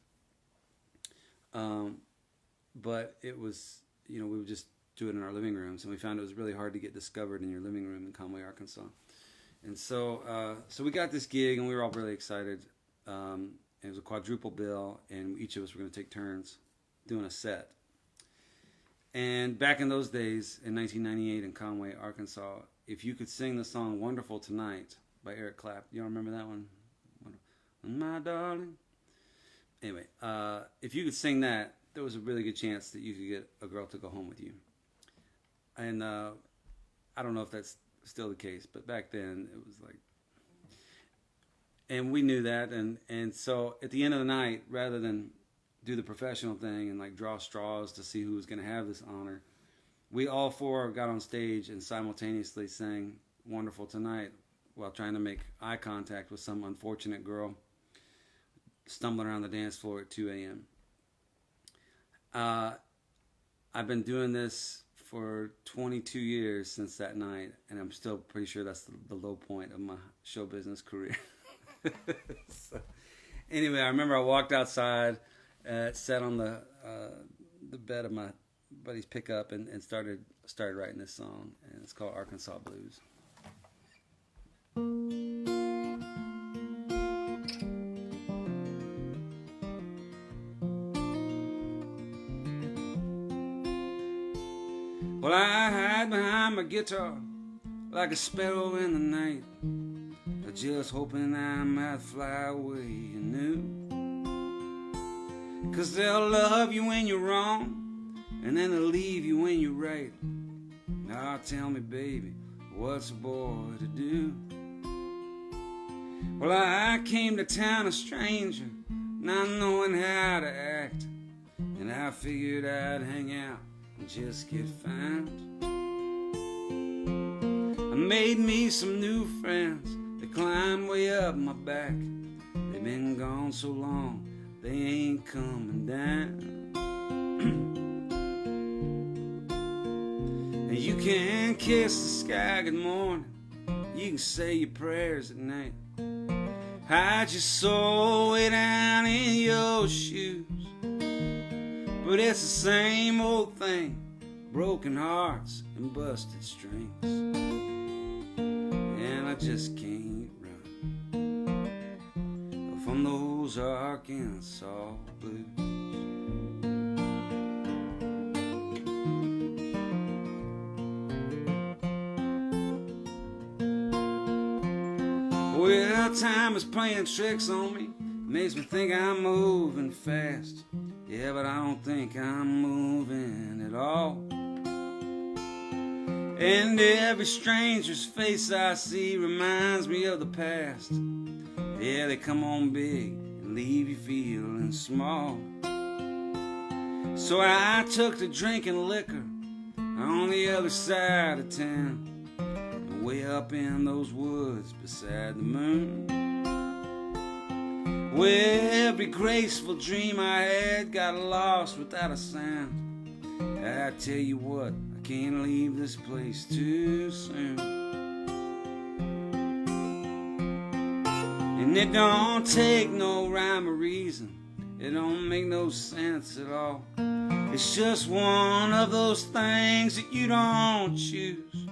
But it was, you know, we would just do it in our living rooms, and we found it was really hard to get discovered in your living room in Conway, Arkansas. And so we got this gig, and we were all really excited. It was a quadruple bill, and each of us were going to take turns doing a set. And back in those days, in 1998 in Conway, Arkansas, if you could sing the song "Wonderful Tonight" by Eric Clapton, y'all remember that one? My darling. Anyway, if you could sing that, there was a really good chance that you could get a girl to go home with you. And I don't know if that's still the case, but back then it was like, and we knew that, and so at the end of the night, rather than do the professional thing and like draw straws to see who was going to have this honor, we all 4 got on stage and simultaneously sang "Wonderful Tonight" while trying to make eye contact with some unfortunate girl stumbling around the dance floor at 2 a.m. I've been doing this for 22 years since that night, and I'm still pretty sure that's the low point of my show business career. So, anyway, I remember I walked outside, sat on the bed of my buddy's pickup, and started writing this song, and it's called "Arkansas Blues." Well, I hide behind my guitar like a sparrow in the night, just hoping I might fly away, you know. 'Cause they'll love you when you're wrong, and then they'll leave you when you're right. Now tell me, baby, what's a boy to do? Well, I came to town a stranger, not knowing how to act, and I figured I'd hang out and just get found. I made me some new friends. They climbed way up my back. They've been gone so long, they ain't coming down. And you can kiss the sky good morning, you can say your prayers at night, hide your soul way down in your shoes. But it's the same old thing, broken hearts and busted strings, and I just can't run from those Arkansas blues. Well, time is playing tricks on me, makes me think I'm moving fast. Yeah, but I don't think I'm moving at all. And every stranger's face I see reminds me of the past. Yeah, they come on big and leave you feeling small. So I took to drinking liquor on the other side of town, way up in those woods beside the moon, where every graceful dream I had got lost without a sound. I tell you what, I can't leave this place too soon. And it don't take no rhyme or reason, it don't make no sense at all. It's just one of those things that you don't choose.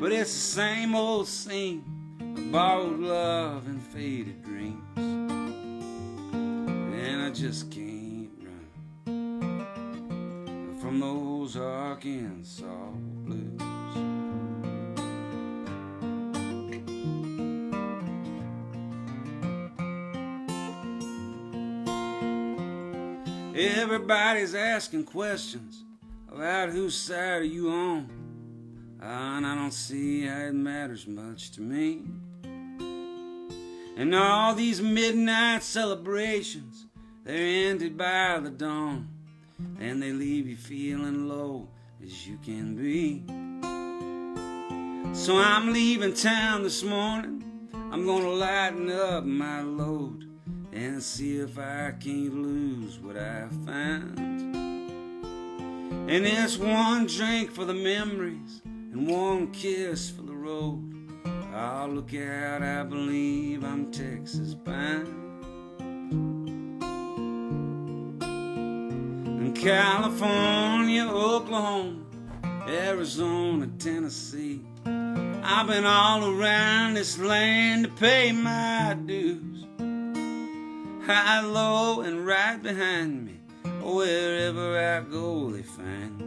But it's the same old scene of borrowed love and faded dreams, and I just can't run from those Arkansas blues. Everybody's asking questions about whose side are you on, and I don't see how it matters much to me. And all these midnight celebrations they're ended by the dawn, and they leave you feeling low as you can be. So I'm leaving town this morning. I'm gonna lighten up my load and see if I can't lose what I found. And it's one drink for the memories and one kiss for the road. Oh, look out, I believe I'm Texas bound. In California, Oklahoma, Arizona, Tennessee, I've been all around this land to pay my dues. High, low, and right behind me, wherever I go they find me.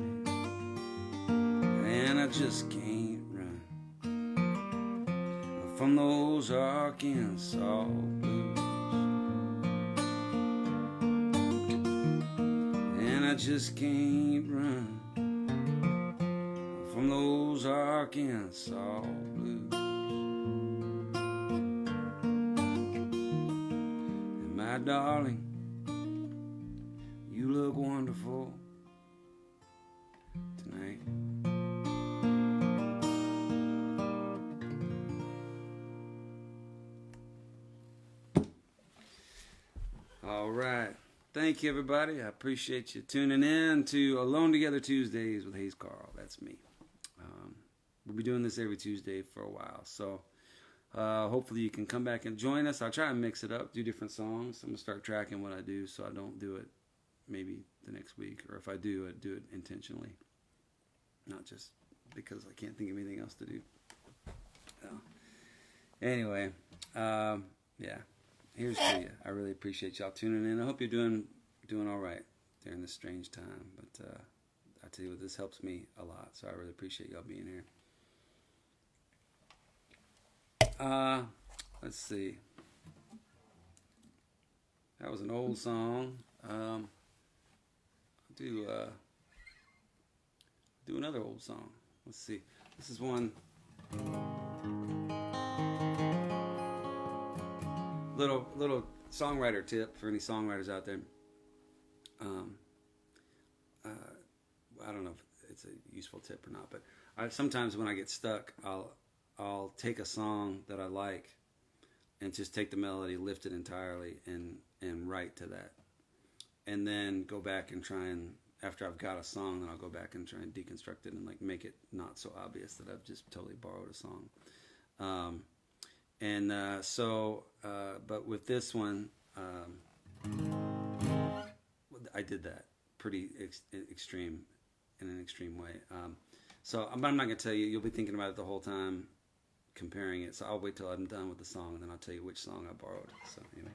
And I just can't run from those Arkansas blues. And I just can't run from those Arkansas blues. And my darling, you look wonderful tonight. All right. Thank you, everybody. I appreciate you tuning in to Alone Together Tuesdays with Hayes Carll. That's me. We'll be doing this every Tuesday for a while. So hopefully you can come back and join us. I'll try and mix it up, do different songs. I'm going to start tracking what I do so I don't do it maybe the next week. Or if I do it intentionally. Not just because I can't think of anything else to do. Anyway, yeah. Here's to you. I really appreciate y'all tuning in. I hope you're doing all right during this strange time. But I tell you what, this helps me a lot. So I really appreciate y'all being here. Let's see. That was an old song. I'll do another old song. Let's see. This is one. Little songwriter tip for any songwriters out there. I don't know if it's a useful tip or not, but sometimes when I get stuck, I'll take a song that I like and just take the melody, lift it entirely, and write to that, and then go back and try and, after I've got a song, then I'll go back and try and deconstruct it and like make it not so obvious that I've just totally borrowed a song. But with this one, I did that pretty extreme, in an extreme way. So I'm not going to tell you. You'll be thinking about it the whole time, comparing it. So I'll wait till I'm done with the song, and then I'll tell you which song I borrowed. So anyway.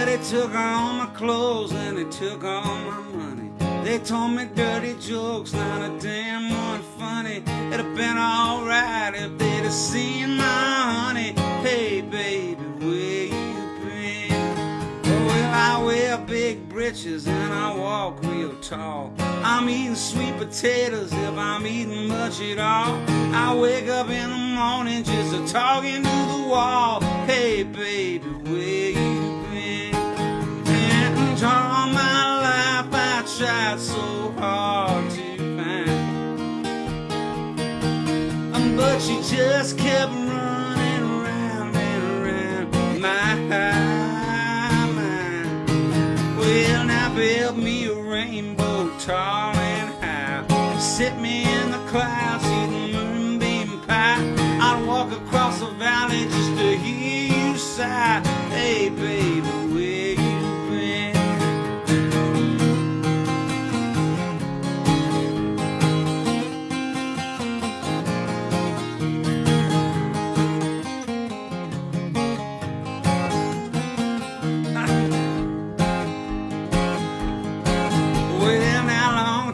They took all my clothes and they took all my money. They told me dirty jokes, not a damn one funny. It'd have been alright if they'd have seen my honey. Hey baby, where you been? Well, I wear big britches and I walk real tall. I'm eating sweet potatoes if I'm eating much at all. I wake up in the morning just a talking to the wall. Hey baby, where you all my life I tried so hard to find, but you just kept running around and around my mind. Well, now build me a rainbow tall and high, sit me in the clouds, see the moonbeam pie. I'd walk across the valley just to hear you sigh. Hey baby, where you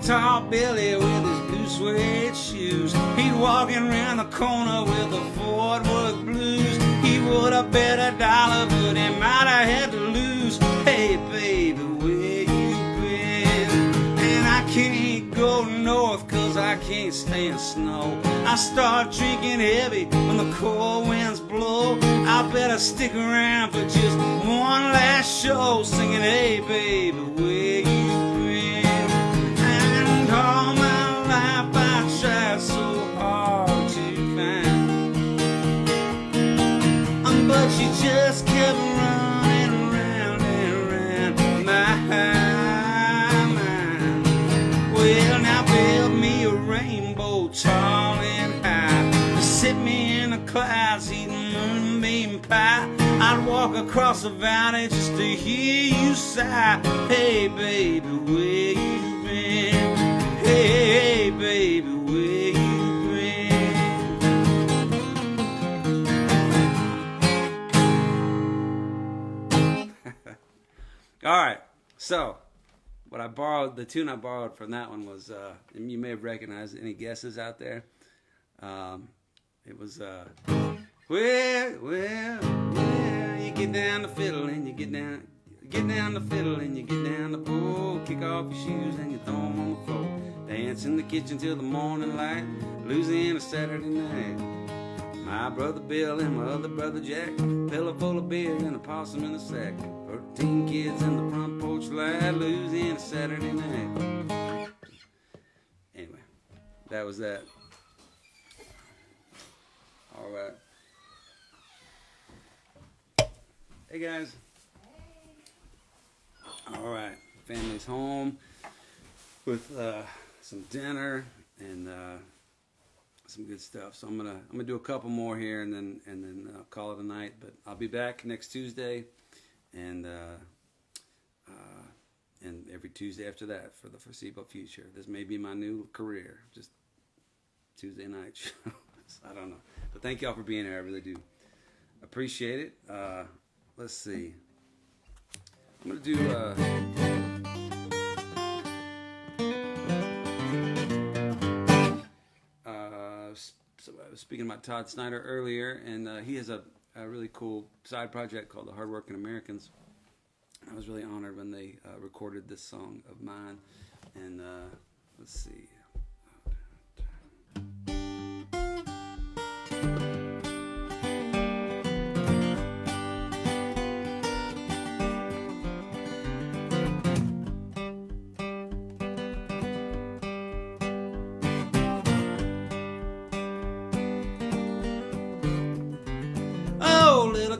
tall Billy with his blue suede shoes, he'd walking around the corner with the Fort Worth blues. He'd would have bet $1, but he might have had to lose. Hey, baby, where you been? And I can't go north 'cause I can't stand snow. I start drinking heavy when the cold winds blow. I better stick around for just one last show, singing, hey, baby, where you been? And all my life I tried so hard to find, but you just kept running around and around my mind. Well, now build me a rainbow tall and high, sit me in the clouds eating moonbeam pie. I'd walk across the valley just to hear you sigh. Hey, baby, where you been? Hey, baby, where you been? All right, so the tune I borrowed from that one was, and you may have recognized, any guesses out there? It was, you get down the fiddle and you get down the fiddle and you get down the pole, kick off your shoes and you throw them on the floor, dance in the kitchen till the morning light, Louisiana Saturday night. My brother Bill and my other brother Jack, pillow full of beer and a possum in the sack, 13 kids in the front porch light, Louisiana Saturday night. Anyway, that was that. All right. Hey guys. All right, family's home with some dinner and some good stuff. So I'm gonna do a couple more here and then call it a night. But I'll be back next Tuesday and every Tuesday after that for the foreseeable future. This may be my new career, just Tuesday night shows. I don't know. But thank y'all for being here. I really do appreciate it. Let's see. I'm going to do... so I was speaking about Todd Snyder earlier, and he has a really cool side project called The Hardworking Americans. I was really honored when they recorded this song of mine. And let's see.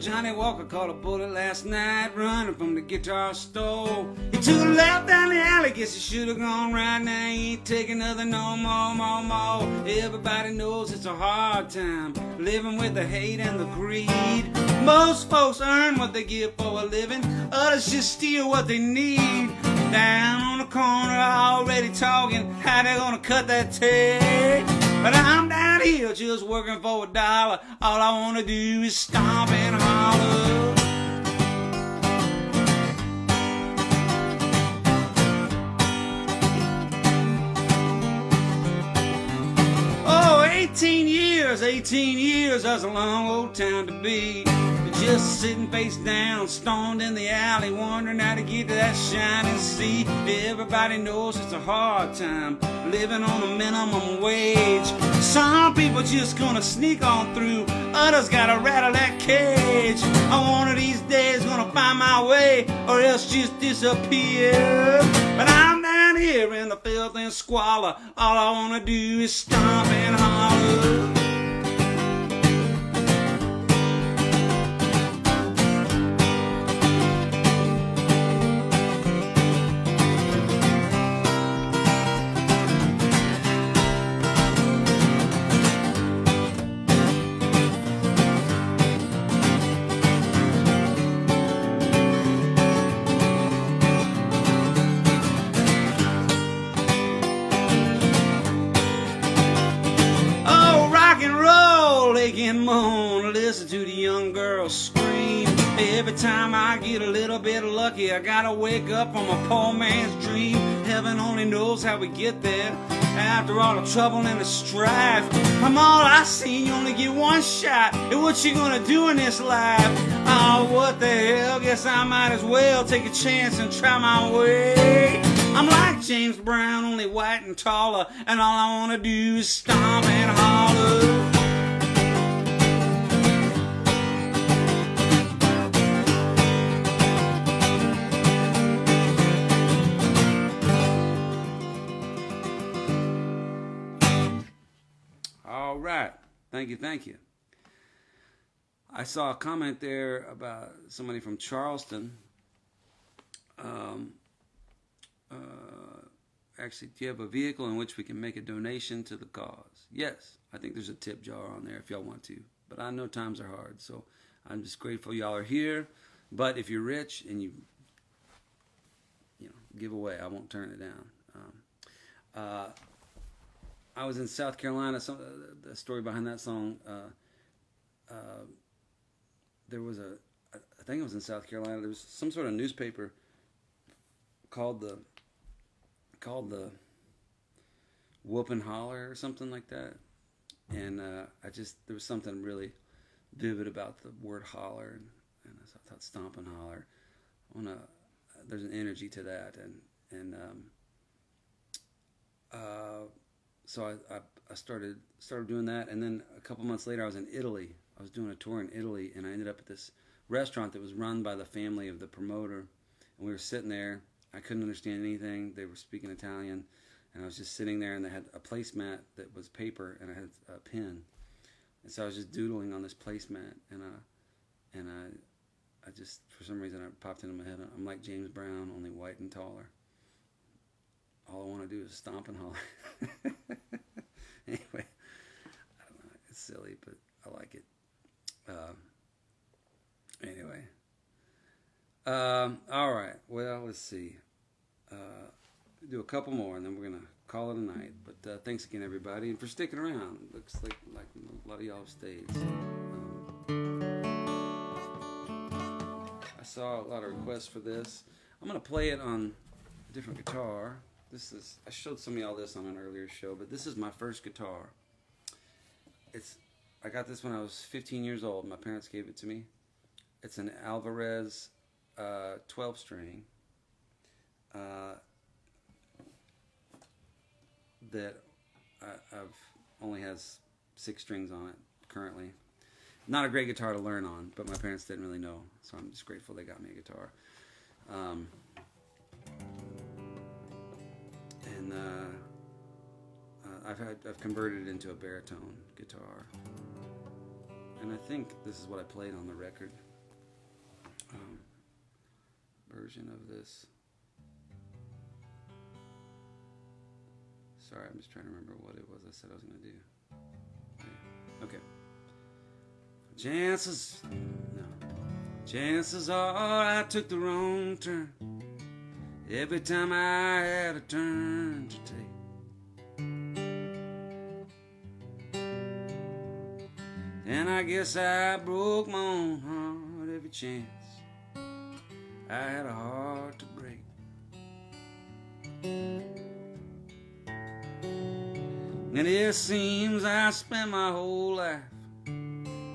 Johnny Walker caught a bullet last night running from the guitar store. He took a left down the alley, guess he should have gone right. Now he ain't taking nothing no more. Everybody knows it's a hard time living with the hate and the greed. Most folks earn what they get for a living, others just steal what they need. Down on the corner already talking how they gonna cut that tape. But I'm down here just working for $1. All I want to do is stomp and holler. Oh, 18 years, that's a long old time to be. Just sitting face down, stoned in the alley, wondering how to get to that shining sea. Everybody knows it's a hard time, living on a minimum wage. Some people just gonna sneak on through, others gotta rattle that cage. I'm one of these days gonna find my way, or else just disappear. But I'm down here in the filth and squalor, all I wanna do is stomp and holler. Moan, listen to the young girl scream. Every time I get a little bit lucky, I gotta wake up from a poor man's dream. Heaven only knows how we get there. After all the trouble and the strife, from all I see, you only get one shot at what you gonna do in this life. Oh, what the hell, guess I might as well take a chance and try my way. I'm like James Brown, only white and taller, and all I wanna do is stomp and holler. All right. Thank you, thank you. I saw a comment there about somebody from Charleston. Actually, do you have a vehicle in which we can make a donation to the cause? Yes, I think there's a tip jar on there if y'all want to. But I know times are hard, so I'm just grateful y'all are here. But if you're rich and you give away, I won't turn it down. I was in South Carolina. The story behind that song. There was I think it was in South Carolina. There was some sort of newspaper called the Whoop and Holler or something like that. And there was something really vivid about the word holler, and I thought stomp and holler. There's an energy to that, so I started doing that, and then a couple months later I was in Italy. I was doing a tour in Italy, and I ended up at this restaurant that was run by the family of the promoter, and we were sitting there. I couldn't understand anything. They were speaking Italian, and I was just sitting there, and they had a placemat that was paper, and I had a pen, and so I was just doodling on this placemat, and I just, for some reason, it popped into my head. I'm like James Brown, only white and taller. All I want to do is stomp and holler. Anyway, I don't know. It's silly, but I like it. Anyway. All right. Well, let's see. Do a couple more, and then we're going to call it a night. But thanks again, everybody, and for sticking around. Looks like a lot of y'all have stayed. So, I saw a lot of requests for this. I'm going to play it on a different guitar. I showed some of y'all this on an earlier show, but this is my first guitar. I got this when I was 15 years old. My parents gave it to me. It's an Alvarez 12-string that I've only has 6 strings on it currently. Not a great guitar to learn on, but my parents didn't really know, so I'm just grateful they got me a guitar. And I've converted it into a baritone guitar, and I think this is what I played on the record version of this. Sorry, I'm just trying to remember what it was I said I was going to do. Yeah. Okay. Chances are I took the wrong turn every time I had a turn to take. And I guess I broke my own heart every chance I had a heart to break. And it seems I spent my whole life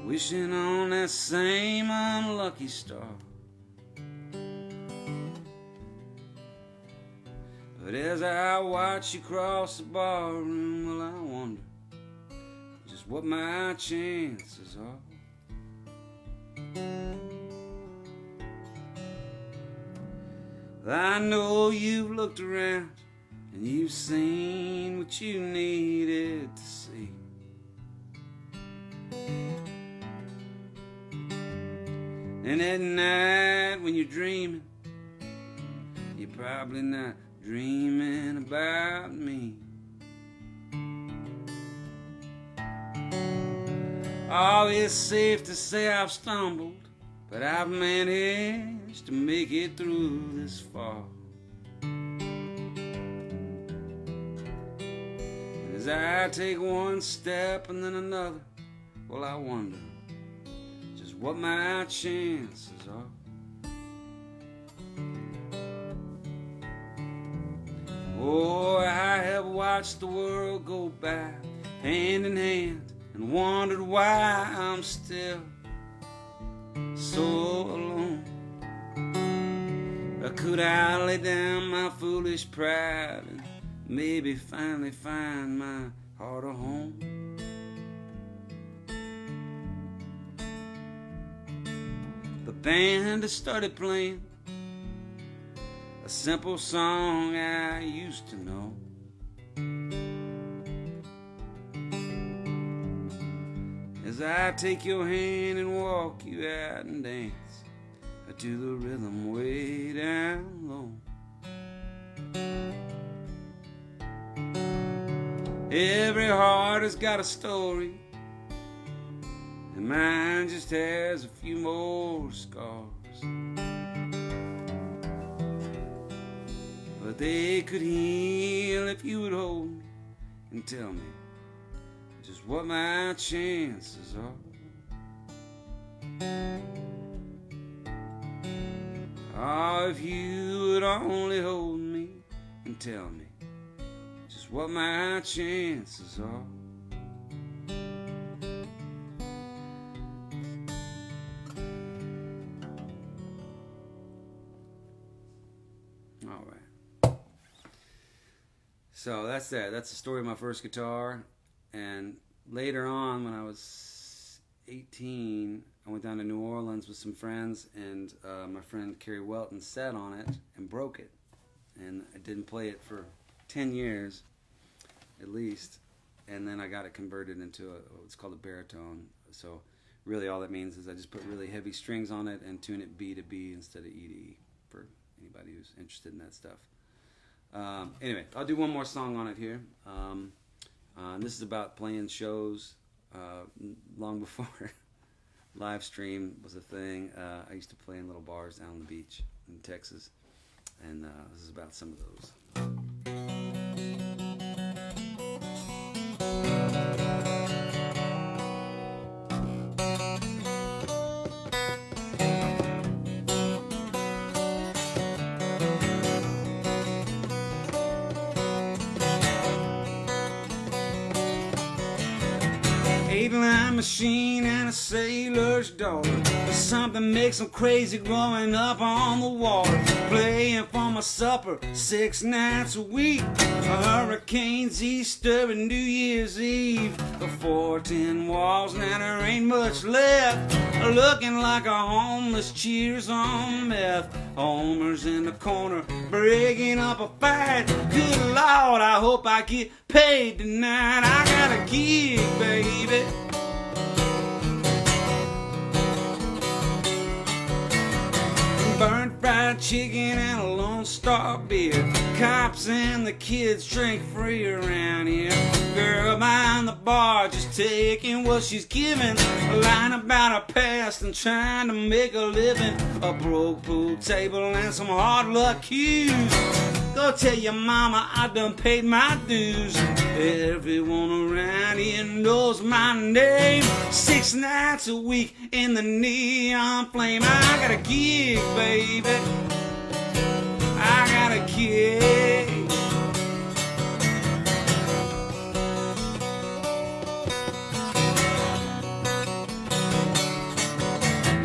wishing on that same unlucky star. But as I watch you cross the barroom, well, I wonder just what my chances are. I know you've looked around and you've seen what you needed to see. And at night when you're dreaming, you're probably not dreaming about me. Oh, it's safe to say I've stumbled, but I've managed to make it through this far. And as I take one step and then another, well, I wonder just what my chances are. Oh, I have watched watched the world go by hand in hand and wondered why I'm still so alone. Could I lay down my foolish pride and maybe finally find my heart a home? The band has started playing a simple song I used to know. As I take your hand and walk you out and dance to the rhythm way down low. Every heart has got a story, and mine just has a few more scars. But they could heal if you would hold me and tell me just what my chances are. Oh, if you would only hold me and tell me just what my chances are. All right. So that's that. That's the story of my first guitar. And later on, when I was 18, I went down to New Orleans with some friends, and my friend Kerry Welton sat on it and broke it. And I didn't play it for 10 years, at least. And then I got it converted into what's called a baritone. So really all that means is I just put really heavy strings on it and tune it B to B instead of E to E, for anybody who's interested in that stuff. Anyway, I'll do one more song on it here. And this is about playing shows long before live stream was a thing. I used to play in little bars down on the beach in Texas, and this is about some of those. 8-line machine and a sailor's daughter. Something makes them crazy growing up on the water. Playing for my supper 6 nights a week. Hurricanes, Easter, and New Year's Eve. The 410 walls, now there ain't much left. Looking like a homeless cheers on meth. Homer's in the corner, breaking up a fight. Good Lord, I hope I get paid tonight. I got a gig, baby. Burnt fried chicken and a Lone Star beer. Cops and the kids drink free around here. Girl behind the bar just taking what she's given. Lying about her past and trying to make a living. A broke pool table and some hard luck cues. Go tell your mama I done paid my dues. Everyone around here knows my name. 6 nights a week in the neon flame. I got a gig, baby. I got a gig.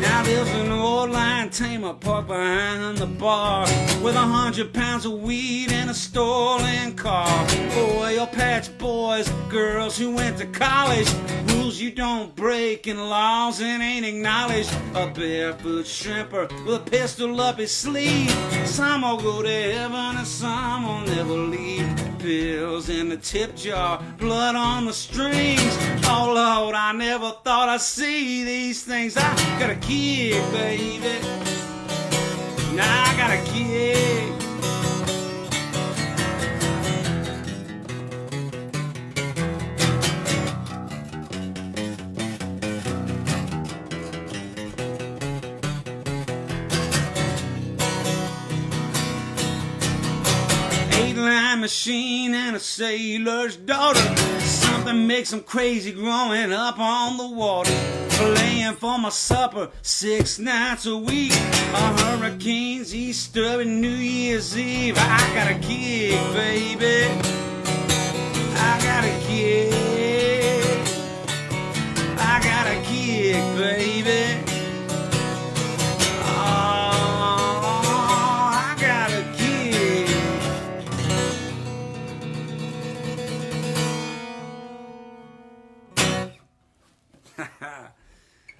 Now there's an old lion tamer parked behind the bar with 100 pounds of weed and a stolen car. Oil patch boys, girls who went to college. Rules you don't break and laws that ain't acknowledged. A barefoot shrimper with a pistol up his sleeve. Some will go to heaven and some will never leave. Pills in the tip jar, blood on the strings. Oh Lord, I never thought I'd see these things. I got a gig, baby. Now I got a gig. Line machine and a sailor's daughter. Something makes them crazy growing up on the water. Playing for my supper 6 nights a week. Hurricanes, Easter, and New Year's Eve. I got a gig, baby.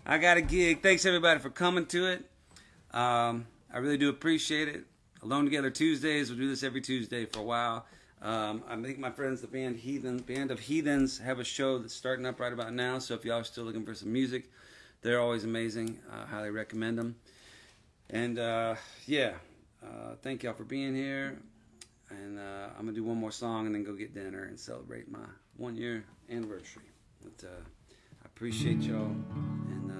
I got a gig. Thanks everybody for coming to it. I really do appreciate it. Alone Together Tuesdays. We'll do this every Tuesday for a while. I think my friends, the Band of Heathens, have a show that's starting up right about now. So if y'all are still looking for some music, they're always amazing. Highly recommend them. And thank y'all for being here. And I'm gonna do one more song and then go get dinner and celebrate my 1-year anniversary. But I appreciate y'all. And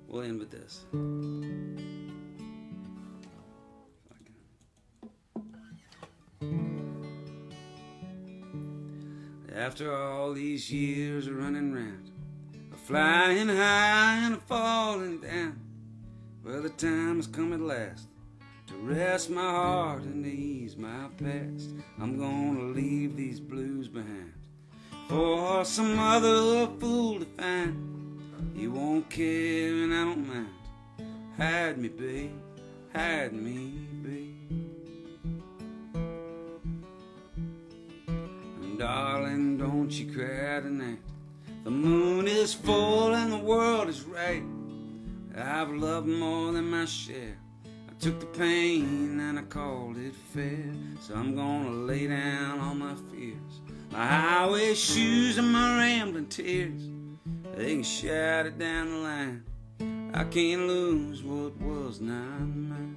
we'll end with this. After all these years of running round, a flying high and a falling down, well, the time has come at last to rest my heart and to ease my past. I'm gonna leave these blues behind for some other fool to find. He won't care and I don't mind. Hide me, babe, hide me, babe. And darling, don't you cry tonight. The moon is full and the world is right. I've loved more than my share. I took the pain and I called it fair. So I'm gonna lay down all my fears, my highway shoes and my rambling tears. They can shout it down the line. I can't lose what was not mine.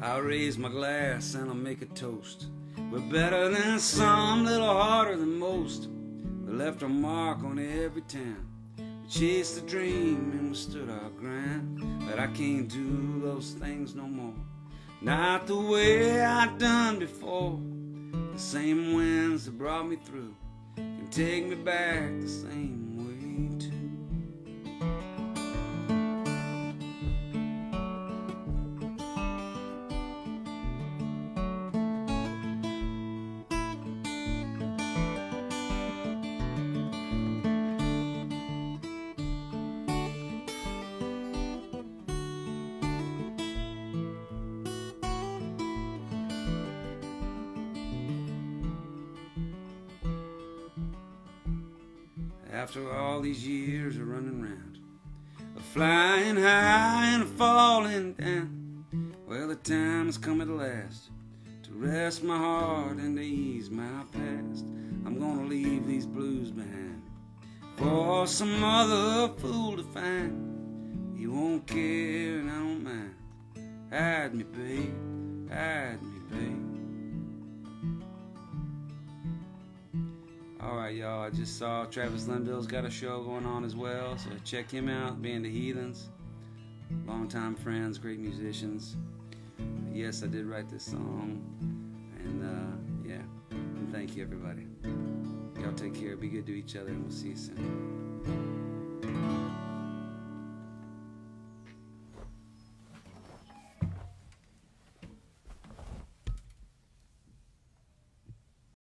I'll raise my glass and I'll make a toast. We're better than some, little harder than most. We left our mark on every town. We chased the dream and we stood our ground. But I can't do those things no more. Not the way I done before. The same winds that brought me through can take me back the same way too. After all these years of running round, a flying high and a falling down, well, the time has come at last to rest my heart and to ease my past. I'm gonna leave these blues behind for some other fool to find. He won't care and I don't mind. Hide me, babe, hide me, babe. Alright, y'all, I just saw Travis Linville's got a show going on as well, so check him out. Band of Heathens, longtime friends, great musicians. Yes, I did write this song, and and thank you, everybody. Y'all take care, be good to each other, and we'll see you soon.